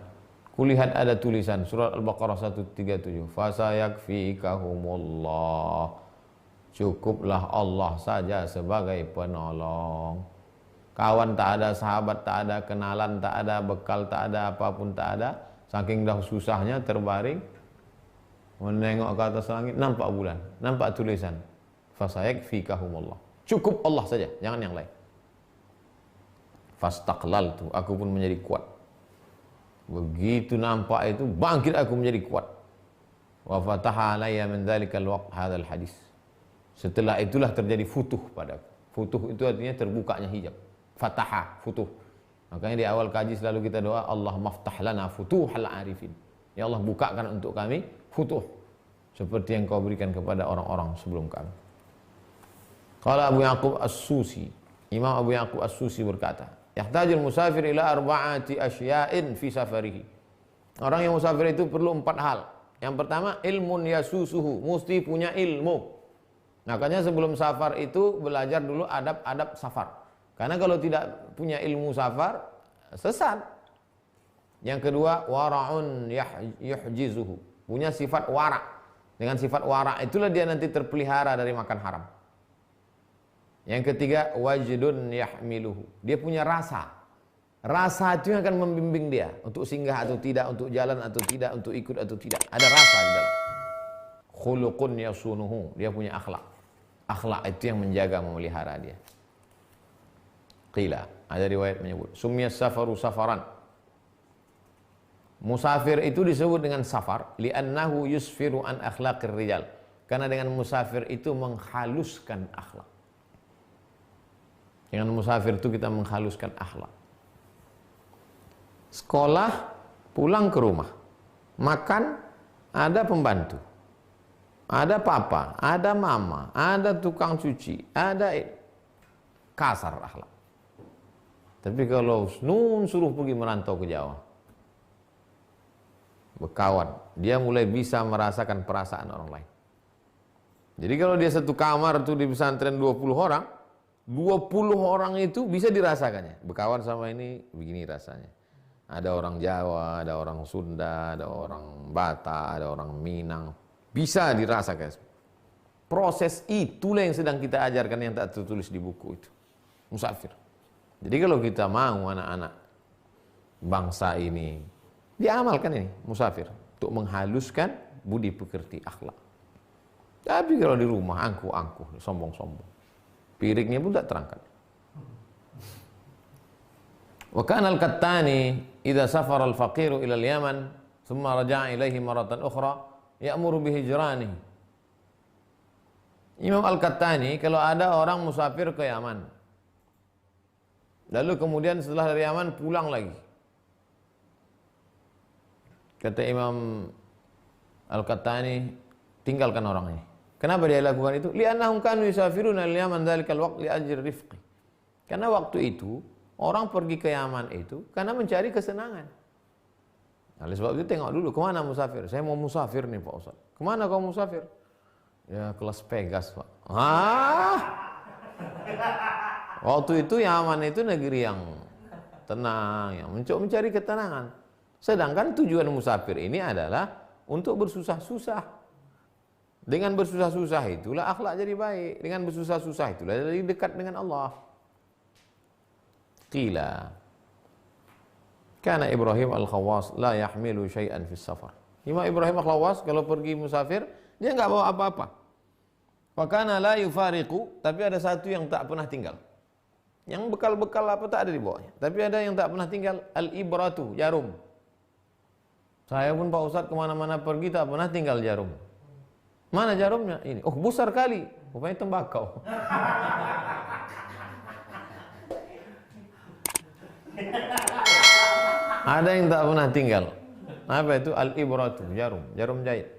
kulihat ada tulisan surat Al-Baqarah 137. Fasayakfikahumullah. Cukuplah Allah saja sebagai penolong. Kawan tak ada, sahabat tak ada, kenalan tak ada, bekal tak ada, apapun tak ada. Saking dah susahnya terbaring, menengok ke atas langit, nampak bulan, nampak tulisan. Fasayakfikahumullah. Cukup Allah saja, jangan yang lain. Fastaqlaltu, aku pun menjadi kuat. Begitu nampak itu, bangkit aku menjadi kuat. Wa fataha alayya min dzalikal waqt hadzal hadis. Setelah itulah terjadi futuh padaku. Futuh itu artinya terbukanya hijab. Fataha, futuh. Makanya di awal kaji selalu kita doa, Allah maftah lana futuhal arifin. Ya Allah, bukakan untuk kami futuh seperti yang kau berikan kepada orang-orang sebelum kami. Qala Abu Yaqub As-Susi, Imam Abu Yaqub As-Susi berkata, yahtajul musafir ila arba'ati asya'in fi safarihi. Orang yang musafir itu perlu 4 hal. Yang pertama, ilmun yasusuhu, mesti punya ilmu. Makanya sebelum safar itu belajar dulu adab-adab safar. Karena kalau tidak punya ilmu safar, sesat. Yang kedua, wara'un yuhjizuhu, punya sifat wara'. Dengan sifat wara' itulah dia nanti terpelihara dari makan haram. Yang ketiga, wajdun yahmiluhu, dia punya rasa. Rasa itu yang akan membimbing dia untuk singgah atau tidak, untuk jalan atau tidak, untuk ikut atau tidak. Ada rasa di dalam. Khuluqun yasunuhu, dia punya akhlak. Akhlak itu yang menjaga, memelihara dia. Qila, ada riwayat menyebut, summiya safaru safaran. Musafir itu disebut dengan safar li'annahu yusfiru an akhlaqir rijal. Karena dengan musafir itu menghaluskan akhlak. Dengan musafir itu kita menghaluskan akhlak. sekolah, pulang ke rumah, makan, ada pembantu, ada papa, ada mama, ada tukang cuci, ada kasar akhlak. Tapi kalau suruh pergi merantau ke Jawa, berkawan, dia mulai bisa merasakan perasaan orang lain. Jadi kalau dia satu kamar tuh di pesantren 20 orang, 20 orang itu bisa dirasakannya. Berkawan sama ini begini rasanya. Ada orang Jawa, ada orang Sunda, ada orang Batak, ada orang Minang. Bisa dirasakan. Proses itulah yang sedang kita ajarkan yang tak tertulis di buku itu. Musafir. Jadi kalau kita mau anak-anak bangsa ini diamalkan ini, musafir. Untuk menghaluskan budi pekerti akhlak. Tapi kalau di rumah angkuh-angkuh, sombong-sombong. Piringnya pun tak terangkat. Wa kana al-Qattani idza safara al-faqiru ila al-Yaman thumma raja'a ilaihi maratan ukhra ya'muru bi hijranihi. Imam Al-Qattani kalau ada orang musafir ke Yaman, lalu kemudian setelah dari Yaman pulang lagi, kata Imam Al-Qattani, tinggalkan orang ini. Kenapa dia lakukan itu? Li'annahum kanu yusafiruna al-Yaman dzalikal waqt li ajri rifqi. Karena waktu itu orang pergi ke Yaman itu karena mencari kesenangan. Oleh sebab itu tengok dulu kemana musafir. Saya mau musafir nih Pak Ustaz. Kemana kau musafir? Ya ke Las Vegas Pak. Waktu itu Yaman itu negeri yang tenang, yang mencari ketenangan. Sedangkan tujuan musafir ini adalah untuk bersusah-susah. Dengan bersusah-susah itulah akhlak jadi baik. Dengan bersusah-susah itulah jadi dekat dengan Allah. Qila kana Ibrahim Al-Khawwas la yahmilu syai'an fis safar. Imam Ibrahim Al-Khawwas kalau pergi musafir dia enggak bawa apa-apa. Wa kana la yufariqu, tapi ada satu yang tak pernah tinggal. Yang bekal-bekal apa tak ada di bawahnya. Tapi ada yang tak pernah tinggal, al-ibratu, jarum. Saya pun Pak Ustadz kemana-mana pergi tak pernah tinggal jarum. Mana jarumnya? Ini. Oh besar kali. Rupanya tembakau. Ada yang tak pernah tinggal. Apa itu? Al-ibratu, jarum. Jarum jahit.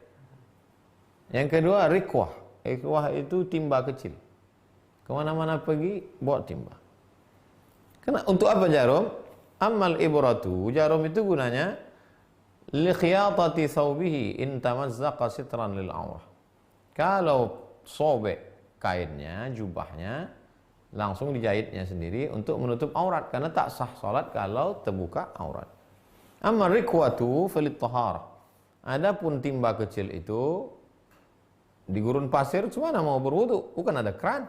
Yang kedua, rikwah. Rikwah itu timba kecil. Kemana-mana pergi, bawa timba. Karena untuk apa jarum? Amal ibratu, jarum itu gunanya li khiyatati thawbihi in tamazzaqa sitran lil awrah. Kalau sobek kainnya, jubahnya, langsung dijahitnya sendiri untuk menutup aurat. Karena tak sah salat kalau terbuka aurat. Amma rikwatu filit taharah. Adapun timba kecil itu di gurun pasir, cuma mau berwudu, bukan ada keran.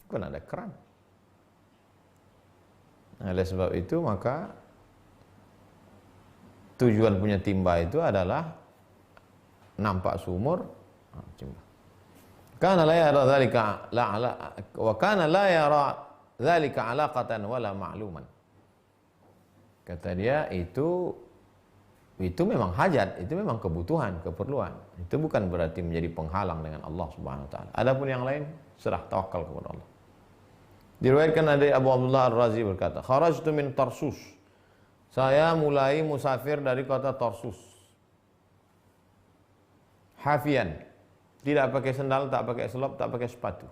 Bukan ada keran. Nah, oleh sebab itu maka tujuan punya timba itu adalah nampak sumur, timba. Kana la yara dzalika wa kana la yara dzalika alaqatan wala ma'luman. Kata dia itu memang hajat, itu memang kebutuhan, keperluan. Itu bukan berarti menjadi penghalang dengan Allah Subhanahu wa taala. Adapun yang lain serah tawakal kepada Allah. Diriwayatkan dari Abu Abdullah Ar-Razi berkata, "Kharajtu min Tarsus." Saya mulai musafir dari kota Tarsus. Hafian, tidak pakai sendal, tak pakai selop, tak pakai sepatu.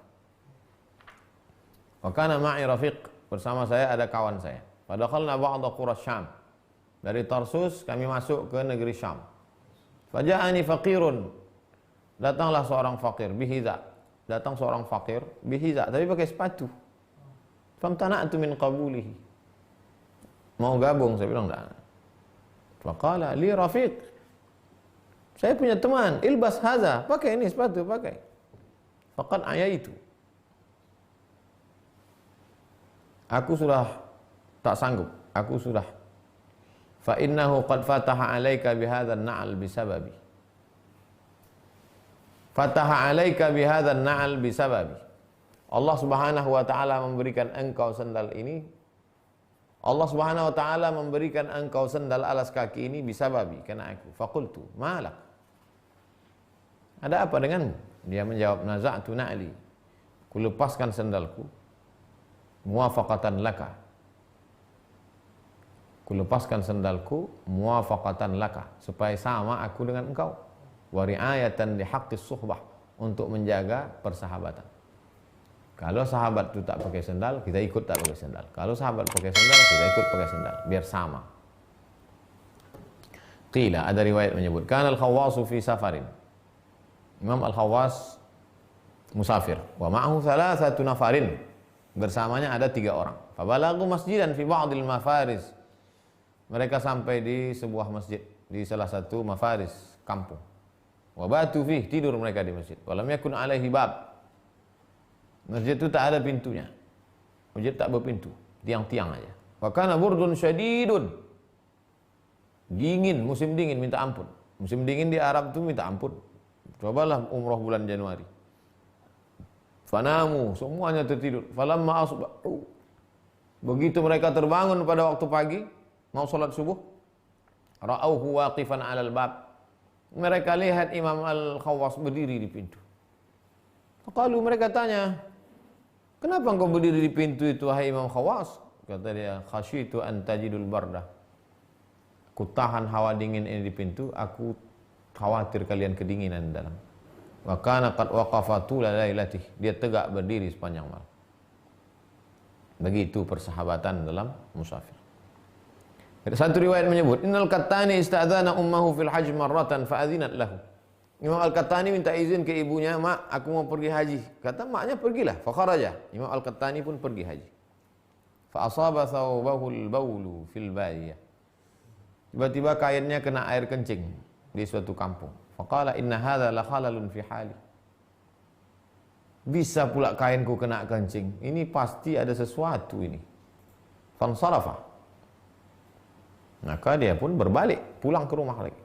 Wa kana ma'i rafiq, bersama saya ada kawan saya. Fadakhalna ba'da qura Syam. Dari Tarsus kami masuk ke negeri Syam. Faja'ani faqirun. Datanglah seorang fakir bihiza. Datang seorang fakir bihiza tapi pakai sepatu. Famtana'tu min qabulihi. Mau gabung, saya bilang enggak. Faqala li rafiq. Saya punya teman, ilbas haza, pakai ini sepatu, pakai. Faqad ayaitu. Aku sudah tak sanggup, aku sudah. Fa innahu qad fataha 'alaika bihadzal na'al bisababi. Fataha 'alaika bihadzal na'al bisababi. Allah Subhanahu wa taala memberikan engkau sendal ini. Allah Subhanahu wa taala memberikan engkau sendal alas kaki ini bisababi, karena aku. Faqultu, malak? Ada apa denganmu? Dia menjawab, naza'tu na'li. Ku lepaskan sendalku. Muwafaqatan laka. lepaskan sendalku muwafaqatan laka, supaya sama aku dengan engkau. Wa ri'ayatan li haqqis suhbah, untuk menjaga persahabatan. Kalau sahabat itu tak pakai sendal, kita ikut tak pakai sendal. Kalau sahabat pakai sendal, kita ikut pakai sendal, biar sama. Qila, ada riwayat menyebut, kana al-Khawwasu fi safarin. Imam Al-Khawwas musafir, wa ma'ahu thalathatu nafarin. Bersamanya ada 3 orang. Fabalagu masjidan fi ba'dil mafaris. Mereka sampai di sebuah masjid, di salah satu mafaris, kampung. Wa batu fih, tidur mereka di masjid. Walam yakun alaihi bab. Masjid itu tak ada pintunya. Masjid tak berpintu, tiang-tiang aja. Wa kana burdun syadidun. Dingin, musim dingin minta ampun. Musim dingin di Arab itu minta ampun. Cobalah umrah bulan Januari. Fanamu, semuanya tertidur. Falamma asbahu. Begitu mereka terbangun pada waktu pagi, mau sholat subuh, ra'auhu waqifan 'alal bab. Mereka lihat Imam Al-Khawwas berdiri di pintu. Kalau mereka tanya, kenapa engkau berdiri di pintu itu, wahai Imam Khawwas? Kata dia, khasyitu an tajidul bardah. Aku tahan hawa dingin ini di pintu, aku khawatir kalian kedinginan di dalam. Wa kana qad waqafa tula lailatih. Dia tegak berdiri sepanjang malam. Begitu persahabatan dalam musafir. Satu riwayat menyebut, innal Qattani ista'dzana ummahu fil hajj marratan fa'adzinat lahu. Imam Al-Qattani minta izin ke ibunya, "Mak, aku mau pergi haji." Kata maknya, "Pergilah." Fa kharaja. Imam Al-Qattani pun pergi haji. Fa asaba thawbahu al-bawlu fil badiyah. Tiba-tiba kainnya kena air kencing di suatu kampung. Faqala inna hadza la khalalun fi hali. Bisa pula kainku kena kencing. Ini pasti ada sesuatu ini. Fansarafa. Maka dia pun berbalik, pulang ke rumah lagi.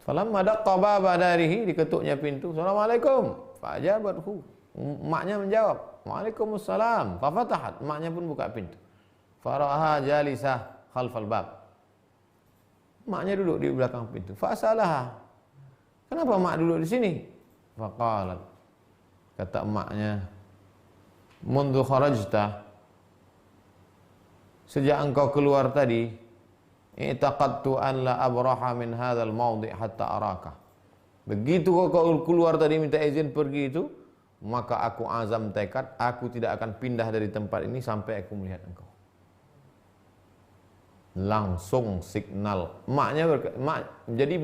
Falamma daqqa baba darihi, diketuknya pintu. Assalamualaikum. Fa'ajabathu. Maknya menjawab, "Waalaikumsalam." Fafatahat. Maknya pun buka pintu. Fara'aha jalisah khalfal bab. Maknya duduk di belakang pintu. Fa'asalaha. Kenapa mak duduk di sini? Faqalat. Kata emaknya, "Mundu kharajta." Sejak engkau keluar tadi, i'taqadtu an la abraha min hadzal mawdi' hatta araka. Begitu kau keluar tadi minta izin pergi itu, maka aku azam tekad, aku tidak akan pindah dari tempat ini sampai aku melihat engkau. Langsung signal. Jadi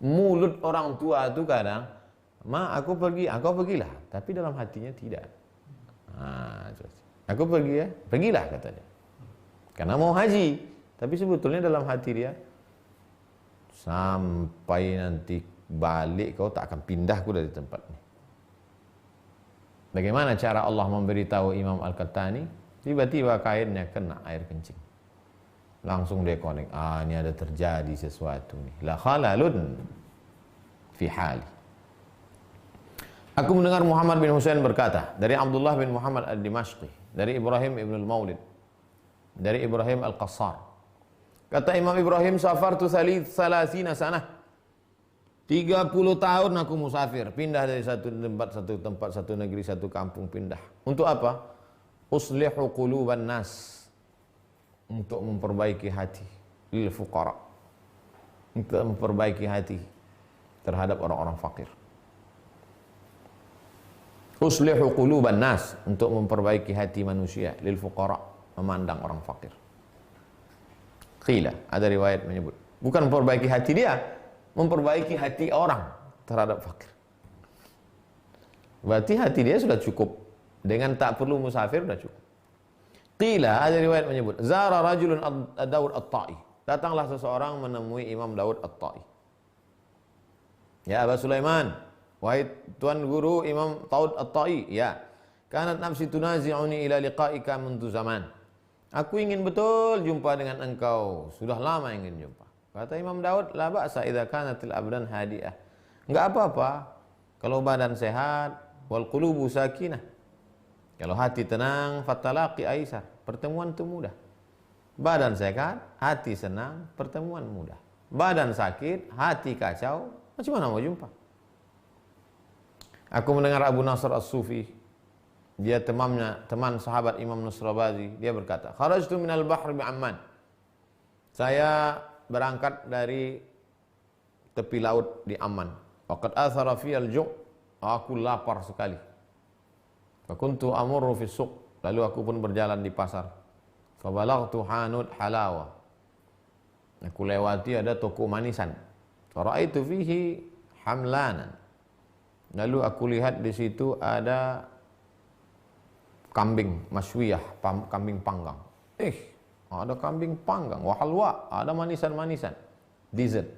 mulut orang tua itu kadang, "Ma, aku pergi." Engkau pergilah, tapi dalam hatinya tidak. Aku pergi ya, pergilah katanya. Karena mau haji, tapi sebetulnya dalam hati dia, sampai nanti balik kau tak akan pindahku dari tempat ini. Bagaimana cara Allah memberitahu Imam Al-Qattani? Tiba-tiba kainnya kena air kencing. Langsung dia connect. Ini ada terjadi sesuatu nih. La khalalun fi hali. Aku mendengar Muhammad bin Husain berkata, dari Abdullah bin Muhammad al-Dimashqi, dari Ibrahim ibn al-Maulid, dari Ibrahim al-Qassar. Kata Imam Ibrahim, safartu salasina sanah. 30 tahun aku musafir, pindah dari satu tempat, satu negeri, satu kampung, pindah. Untuk apa? Uslihu quluban nas. Untuk memperbaiki hati lil fuqara. Untuk memperbaiki hati terhadap orang-orang fakir. Uslihu quluban nas, untuk memperbaiki hati manusia lil fuqara, memandang orang fakir. Qila, ada riwayat menyebut, bukan memperbaiki hati dia, memperbaiki hati orang terhadap fakir. Berarti hati dia sudah cukup, dengan tak perlu musafir sudah cukup. Qila, ada riwayat menyebut, zara rajulun Daud At-Ta'i. Datanglah seseorang menemui Imam Daud At-Ta'i. Ya Aba Sulaiman, wahai tuan guru Imam Daud At-Ta'i, ya. Kanat nafsi tunazi'uni ila liqa'ika mundu zaman. Aku ingin betul jumpa dengan engkau, sudah lama ingin jumpa. Kata Imam Daud, la ba'sa idza kanatil abdan hadiah. Enggak apa-apa kalau badan sehat, wal qulubu sakinah. Kalau hati tenang, fatalaqi aisar, pertemuan itu mudah. Badan sehat, hati senang, pertemuan mudah. Badan sakit, hati kacau, macam mana mau jumpa? Aku mendengar Abu Nasr As-Sufi, dia teman sahabat Imam Nusrabazi, dia berkata, kharajtu minal bahri bi Amman. Saya berangkat dari tepi laut di Amman. Waqad athara fi al-ju', aku lapar sekali. Fa kuntu amurru fi suq, lalu aku pun berjalan di pasar. Fa balaghtu hanud halawa. Aku lewati ada toko manisan. Fa ra'aitu fihi hamlanan. Lalu aku lihat di situ ada kambing maswiyah, kambing panggang. Ada kambing panggang, wa halwa, ada manisan-manisan, dessert.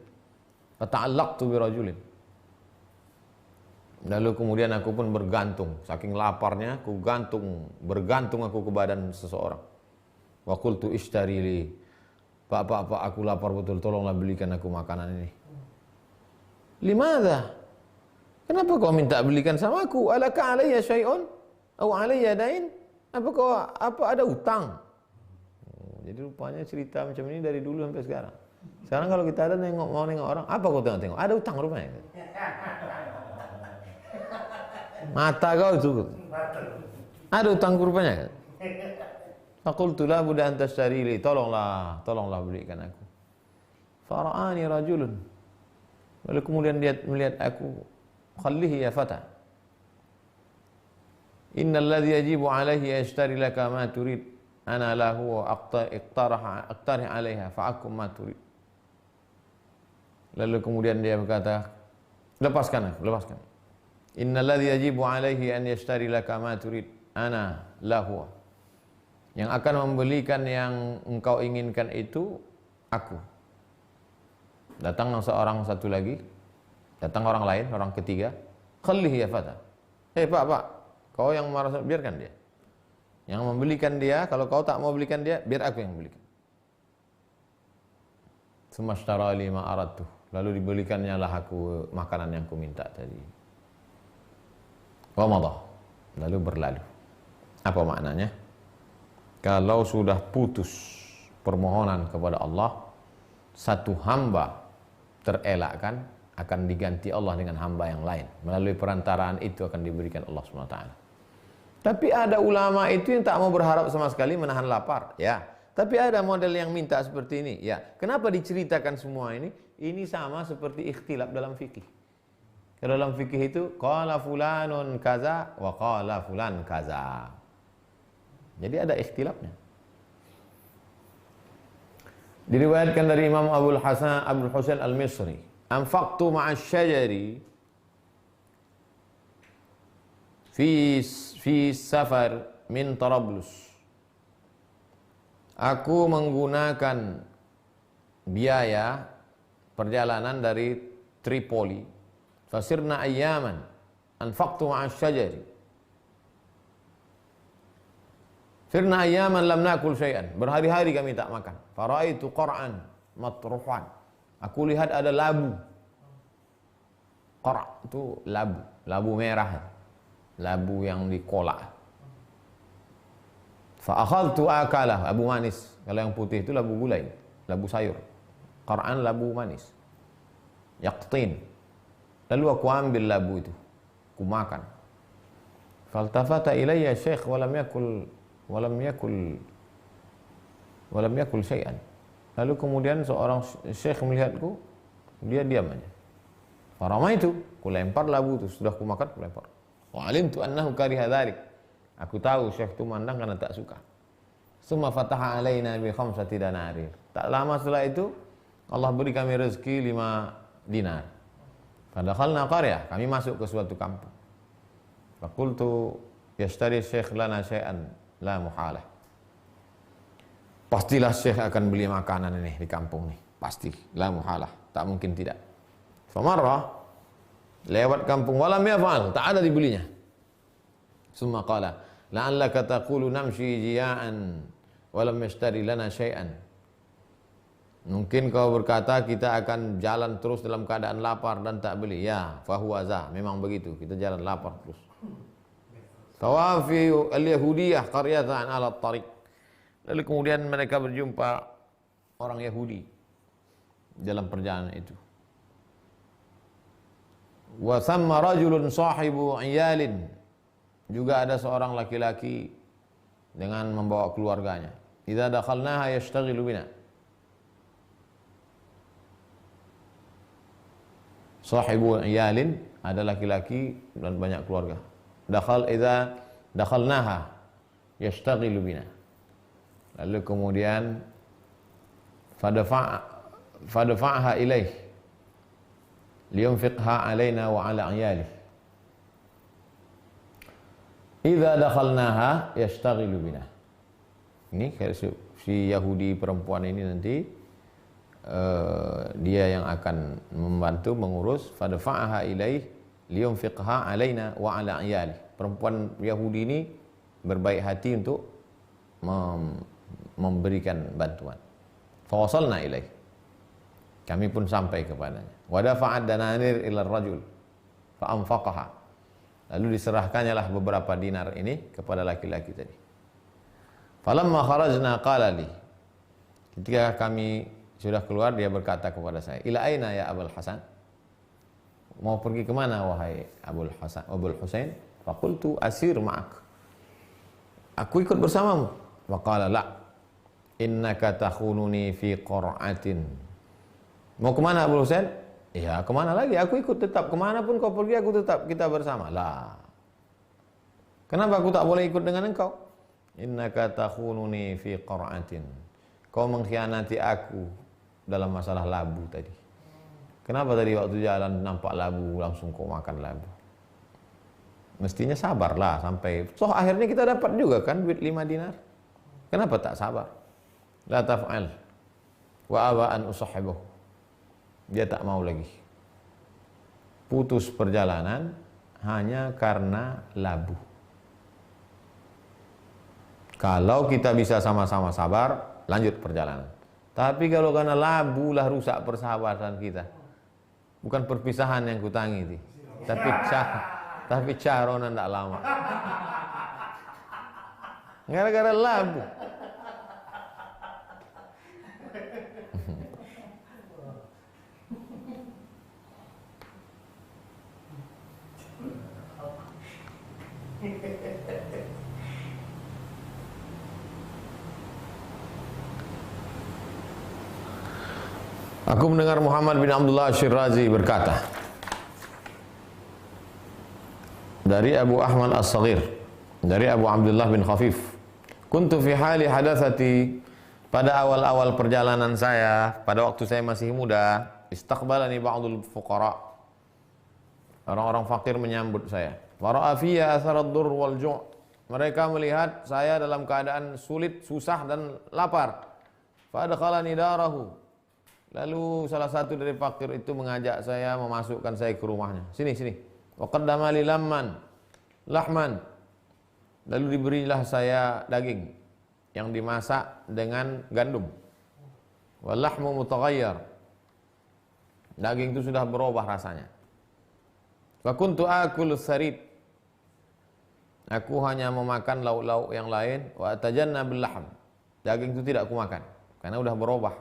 Fata'allaqtu bi rajulin. Lalu kemudian aku pun bergantung, saking laparnya aku bergantung aku ke badan seseorang. Wa qultu ishtari li. Pak, aku lapar betul, tolonglah belikan aku makanan ini. Limadha? Kenapa kau minta belikan sama aku? Alaka alayya syai'un? Aw alayya dain? Apa ada utang? Jadi rupanya cerita macam ini dari dulu sampai sekarang. Sekarang kalau kita ada mau nengok orang, apa kau tengok? Ada utang rupanya. Mata kau itu. Ada utang rupanya. Faqultu la budda an tashtari li, tolonglah belikan aku. Fara'ani rajulun. Lalu kemudian dia melihat aku, khallihi ya fata. Innal ladzi yajibu alaihi yashtari laka ma turid. Ana lahu aqtarih alaiha fa'akum ma turid. Lalu kemudian dia berkata, lepaskan. Innal ladzi yajibu alaihi an yashtari laka ma turid. Ana lahu. Yang akan membelikan yang engkau inginkan itu aku. Datang seorang satu lagi, datang orang lain, orang ketiga. Khallihi ya fata. Pak, kau yang marah, biarkan dia. Yang membelikan dia, kalau kau tak mau belikan dia, biar aku yang belikan. Sumashtara lima aradtu. Lalu dibelikannya lah aku makanan yang ku minta tadi. Wa madha. Lalu berlalu. Apa maknanya? Kalau sudah putus permohonan kepada Allah, satu hamba terelakkan akan diganti Allah dengan hamba yang lain. Melalui perantaraan itu akan diberikan Allah SWT. Tapi ada ulama itu yang tak mau berharap sama sekali menahan lapar, ya. Tapi ada model yang minta seperti ini, ya. Kenapa diceritakan semua ini? Ini sama seperti ikhtilaf dalam fikih. Kalau dalam fikih itu qala fulanun kaza wa qala fulan kaza. Jadi ada ikhtilafnya. Diriwayatkan dari Imam Abdul Husain Al-Misri, anfaqtu ma'asy syajari fi safar min Tarablus. Aku menggunakan biaya perjalanan dari Tripoli. Fasirna ayyaman anfaqtu ma'asy syajari. Sirna ayyaman lam nakul syai'an. Berhari-hari kami tak makan. Faraitu qar'an matruhan. Aku lihat ada labu. Qar' itu labu merah. Labu yang dikolak. Fa akhadtu akalah, labu manis. Kalau yang putih itu labu gulai, labu sayur. Qar'an labu manis. Yaqtin. Lalu aku ambil labu itu. Aku makan. Faltafata ilayya syekh walam yakul syai'an. Lalu kemudian seorang syekh melihatku, dia diam aja. Farama itu, ku lempar labu itu, sudah ku makan, ku lempar. Wa alimtu annahu kariha dzalik. Aku tahu syekh itu mandang karena tak suka. Summa fataha alaina bi khamsati danarir. Tak lama setelah itu Allah beri kami rezeki 5 dinar. Fadakhalna qaryah, kami masuk ke suatu kampung. Faqultu yashtari syekh lana syai'an la muhalah. Pastilah syekh akan beli makanan ini di kampung ini. Pasti, la muhalah, tak mungkin tidak. Famarrah, lewat kampung, walam yaf'al, tak ada dibelinya. Summa qala, la'allaka taqulu namshi jiya'an walam yashtari lana syai'an. Mungkin kau berkata kita akan jalan terus dalam keadaan lapar dan tak beli. Ya, fahuwa za, memang begitu, kita jalan lapar terus. Tawafi al-Yahudiyah qaryatan ala tariq. Lalu kemudian mereka berjumpa orang Yahudi dalam perjalanan itu. Wa thamma rajulun sahibu iyalin. Juga ada seorang laki-laki dengan membawa keluarganya. Idza dakhalnaha yashtaghilu bina. Sahibu iyalin, ada laki-laki dan banyak keluarga. Idza dakhalnaha yashtaghilu bina. Lalu kemudian fadfa'ha ilaih liyunfiqha alaina wa ala iyalih. Idza dakhalnaha yashtaghilu bina. Ini si Yahudi perempuan ini nanti dia yang akan membantu mengurus, fadfa'ha ilaih liyunfiqha alaina wa ala iyalih. Perempuan Yahudi ini berbaik hati untuk memberikan bantuan. Fawasalna ilaih. Kami pun sampai kepadanya. Wa dafa'ad dananir ila rajul fa anfaqaha. Lalu diserahkannya lah beberapa dinar ini kepada laki-laki tadi. Falamma kharajna qala li. Ketika kami sudah keluar, dia berkata kepada saya, ila aina ya Abul Hasan? Mau pergi kemana wahai Abul Husain? Faqultu asir ma'ak. Aku ikut bersamamu. Wa qala la. Innaka takhununi fi qur'atin. Mau kemana Abul Husain? Ya kemana lagi? Aku ikut tetap. Kemanapun kau pergi, aku tetap. Kita bersama. Lah. Kenapa aku tak boleh ikut dengan engkau? Innaka takhununi fi qur'atin. Kau mengkhianati aku dalam masalah labu tadi. Kenapa tadi waktu jalan nampak labu langsung kau makan labu? Mestinya sabarlah sampai. So akhirnya kita dapat juga kan duit 5 dinar. Kenapa tak sabar? La taf'al. Wa aba an usahibuh. Dia tak mau lagi. Putus perjalanan hanya karena labu. Kalau kita bisa sama-sama sabar, lanjut perjalanan. Tapi kalau karena labu lah rusak persahabatan kita. Bukan perpisahan yang kutangisi, tapi caronan tak lama. Gara-gara labu. Aku mendengar Muhammad bin Abdullah Ash-Shirazi berkata dari Abu Ahmad As-Saghir, dari Abu Abdullah bin Khafif, kuntu fi hali hadatsati, pada awal-awal perjalanan saya, pada waktu saya masih muda, istaqbalani ba'dul fuqara, orang-orang fakir menyambut saya. Wa ra'a fiyya athar ad-durr wal ju', mereka melihat saya dalam keadaan sulit, susah dan lapar. Fa adkhalani darahu, lalu salah satu dari fakir itu mengajak saya, memasukkan saya ke rumahnya. Sini. Wa qaddama li lahman. Lalu diberilah saya daging yang dimasak dengan gandum. Wa lahmu mutaghayyar. Daging itu sudah berubah rasanya. Wa kuntu akulu sarid. Aku hanya memakan lauk-lauk yang lain. Wa atajanna bil lahm. Daging itu tidak aku makan karena sudah berubah,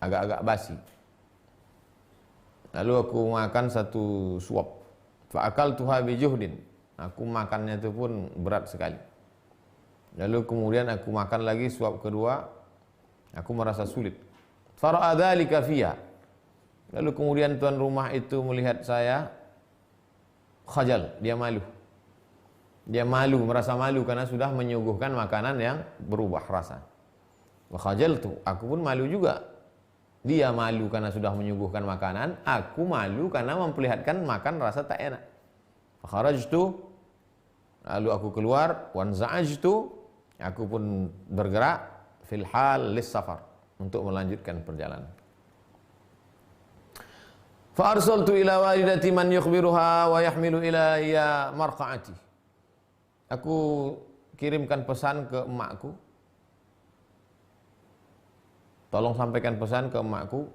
agak-agak basi. Lalu aku makan satu suap. Fa'akaltuha bijuhdin. Aku makannya itu pun berat sekali. Lalu kemudian aku makan lagi suap kedua. Aku merasa sulit. Fara'a dzalika fiha. Lalu kemudian tuan rumah itu melihat saya, khajal, dia malu. Dia malu, merasa malu karena sudah menyuguhkan makanan yang berubah rasa. Wa khajaltu, aku pun malu juga. Dia malu karena sudah menyuguhkan makanan, aku malu karena memperlihatkan makan rasa tak enak. Fakharajtu, lalu aku keluar, wanza'ajtu, aku pun bergerak fil hal lis safar, untuk melanjutkan perjalanan. Fa arsaltu ila walidati man yukhbiruha wa yahmilu ilayya marqa'ati. Aku kirimkan pesan ke emakku. Tolong sampaikan pesan ke emakku.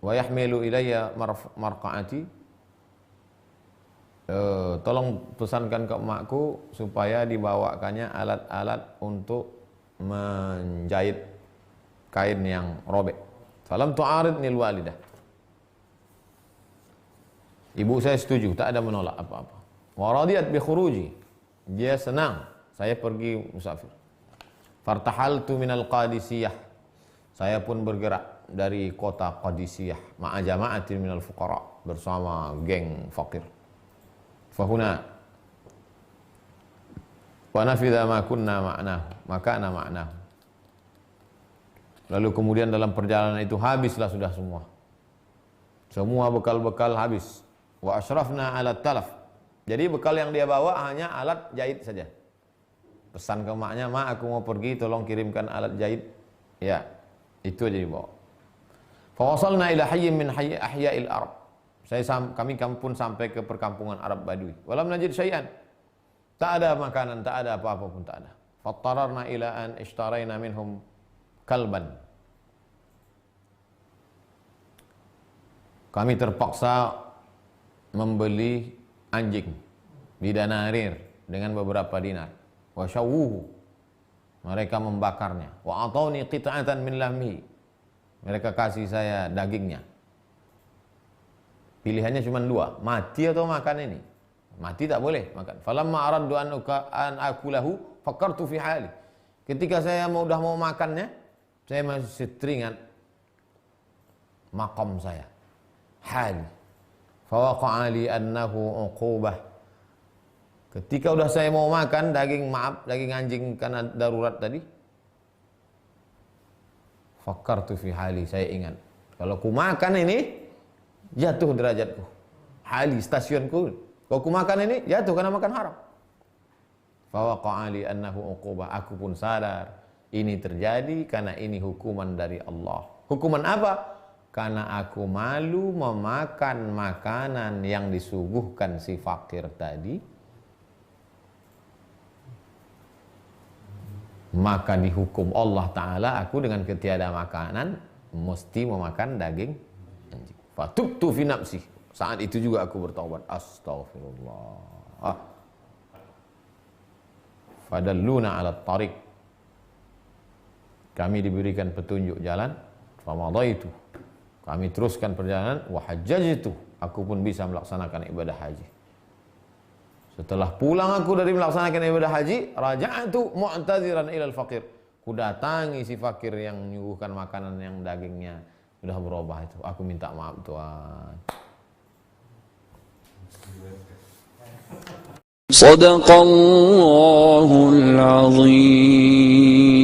Wa yahmilu ilayya marqa'ati. Tolong pesankan ke emakku supaya dibawakannya alat-alat untuk menjahit kain yang robek. Falam tu'aridnil walidah. Ibu saya setuju, tak ada menolak apa-apa. Wa radiyat bi khuruji. Dia senang saya pergi musafir. Fartahaltu minal Qadisiyah. Saya pun bergerak dari kota Qadisiyah ma'a jama'atin minal fuqara, bersama geng fakir. Fahuna wa nafidha ma kunna ma'nahu, makana ma'nahu. Lalu kemudian dalam perjalanan itu habislah sudah semua. Semua bekal-bekal habis. Wa asyrafna ala talaf. Jadi bekal yang dia bawa hanya alat jahit saja. Pesan ke maknya, "Ma, aku mau pergi, tolong kirimkan alat jahit." Ya, itu aja dibawa. Fa wasalna ila hayyin min ahya'il Arab. Kami pun sampai ke perkampungan Arab Badui. Walam najid syai'an. Tak ada makanan, tak ada apa-apa pun tak ada. Fattararna ila an ishtaraina minhum kalban. Kami terpaksa membeli anjing bidanarir dengan beberapa dinar. Wa syawuhu, mereka membakarnya. Wa atauni qita'atan min lahmi, mereka kasih saya dagingnya. Pilihannya cuma dua, mati atau makan ini. Mati tak boleh makan. Falamma aradtu an akulahu fakartu fi hali. Ketika saya udah mau makannya, saya masih teringat maqam saya, hali. Fawaqa'a li annahu uqubah. Ketika udah saya mau makan daging anjing karena darurat tadi, fakartu fi hali, saya ingat kalau ku makan ini jatuh derajatku. Hali, stasionku. Kalau ku makan ini jatuh karena makan haram. Fawaqa'a li annahu uqubah. Aku pun sadar ini terjadi karena ini hukuman dari Allah. Hukuman apa? Karena aku malu memakan makanan yang disuguhkan si fakir tadi, maka dihukum Allah Ta'ala aku dengan ketiada makanan mesti memakan daging anjing. Fatubtu fi nafsi. Saat itu juga aku bertaubat. Astaghfirullah. Fadalluna ala tariq. Kami diberikan petunjuk jalan. Famadaitu. Kami teruskan perjalanan. Wa hajjajtu. Aku pun bisa melaksanakan ibadah haji. Setelah pulang aku dari melaksanakan ibadah haji, raja'tu mu'tadziran ilal fakir. Ku datangi si fakir yang menyuguhkan makanan yang dagingnya sudah berubah itu. Aku minta maaf Tuhan. Sadaqallahul azim.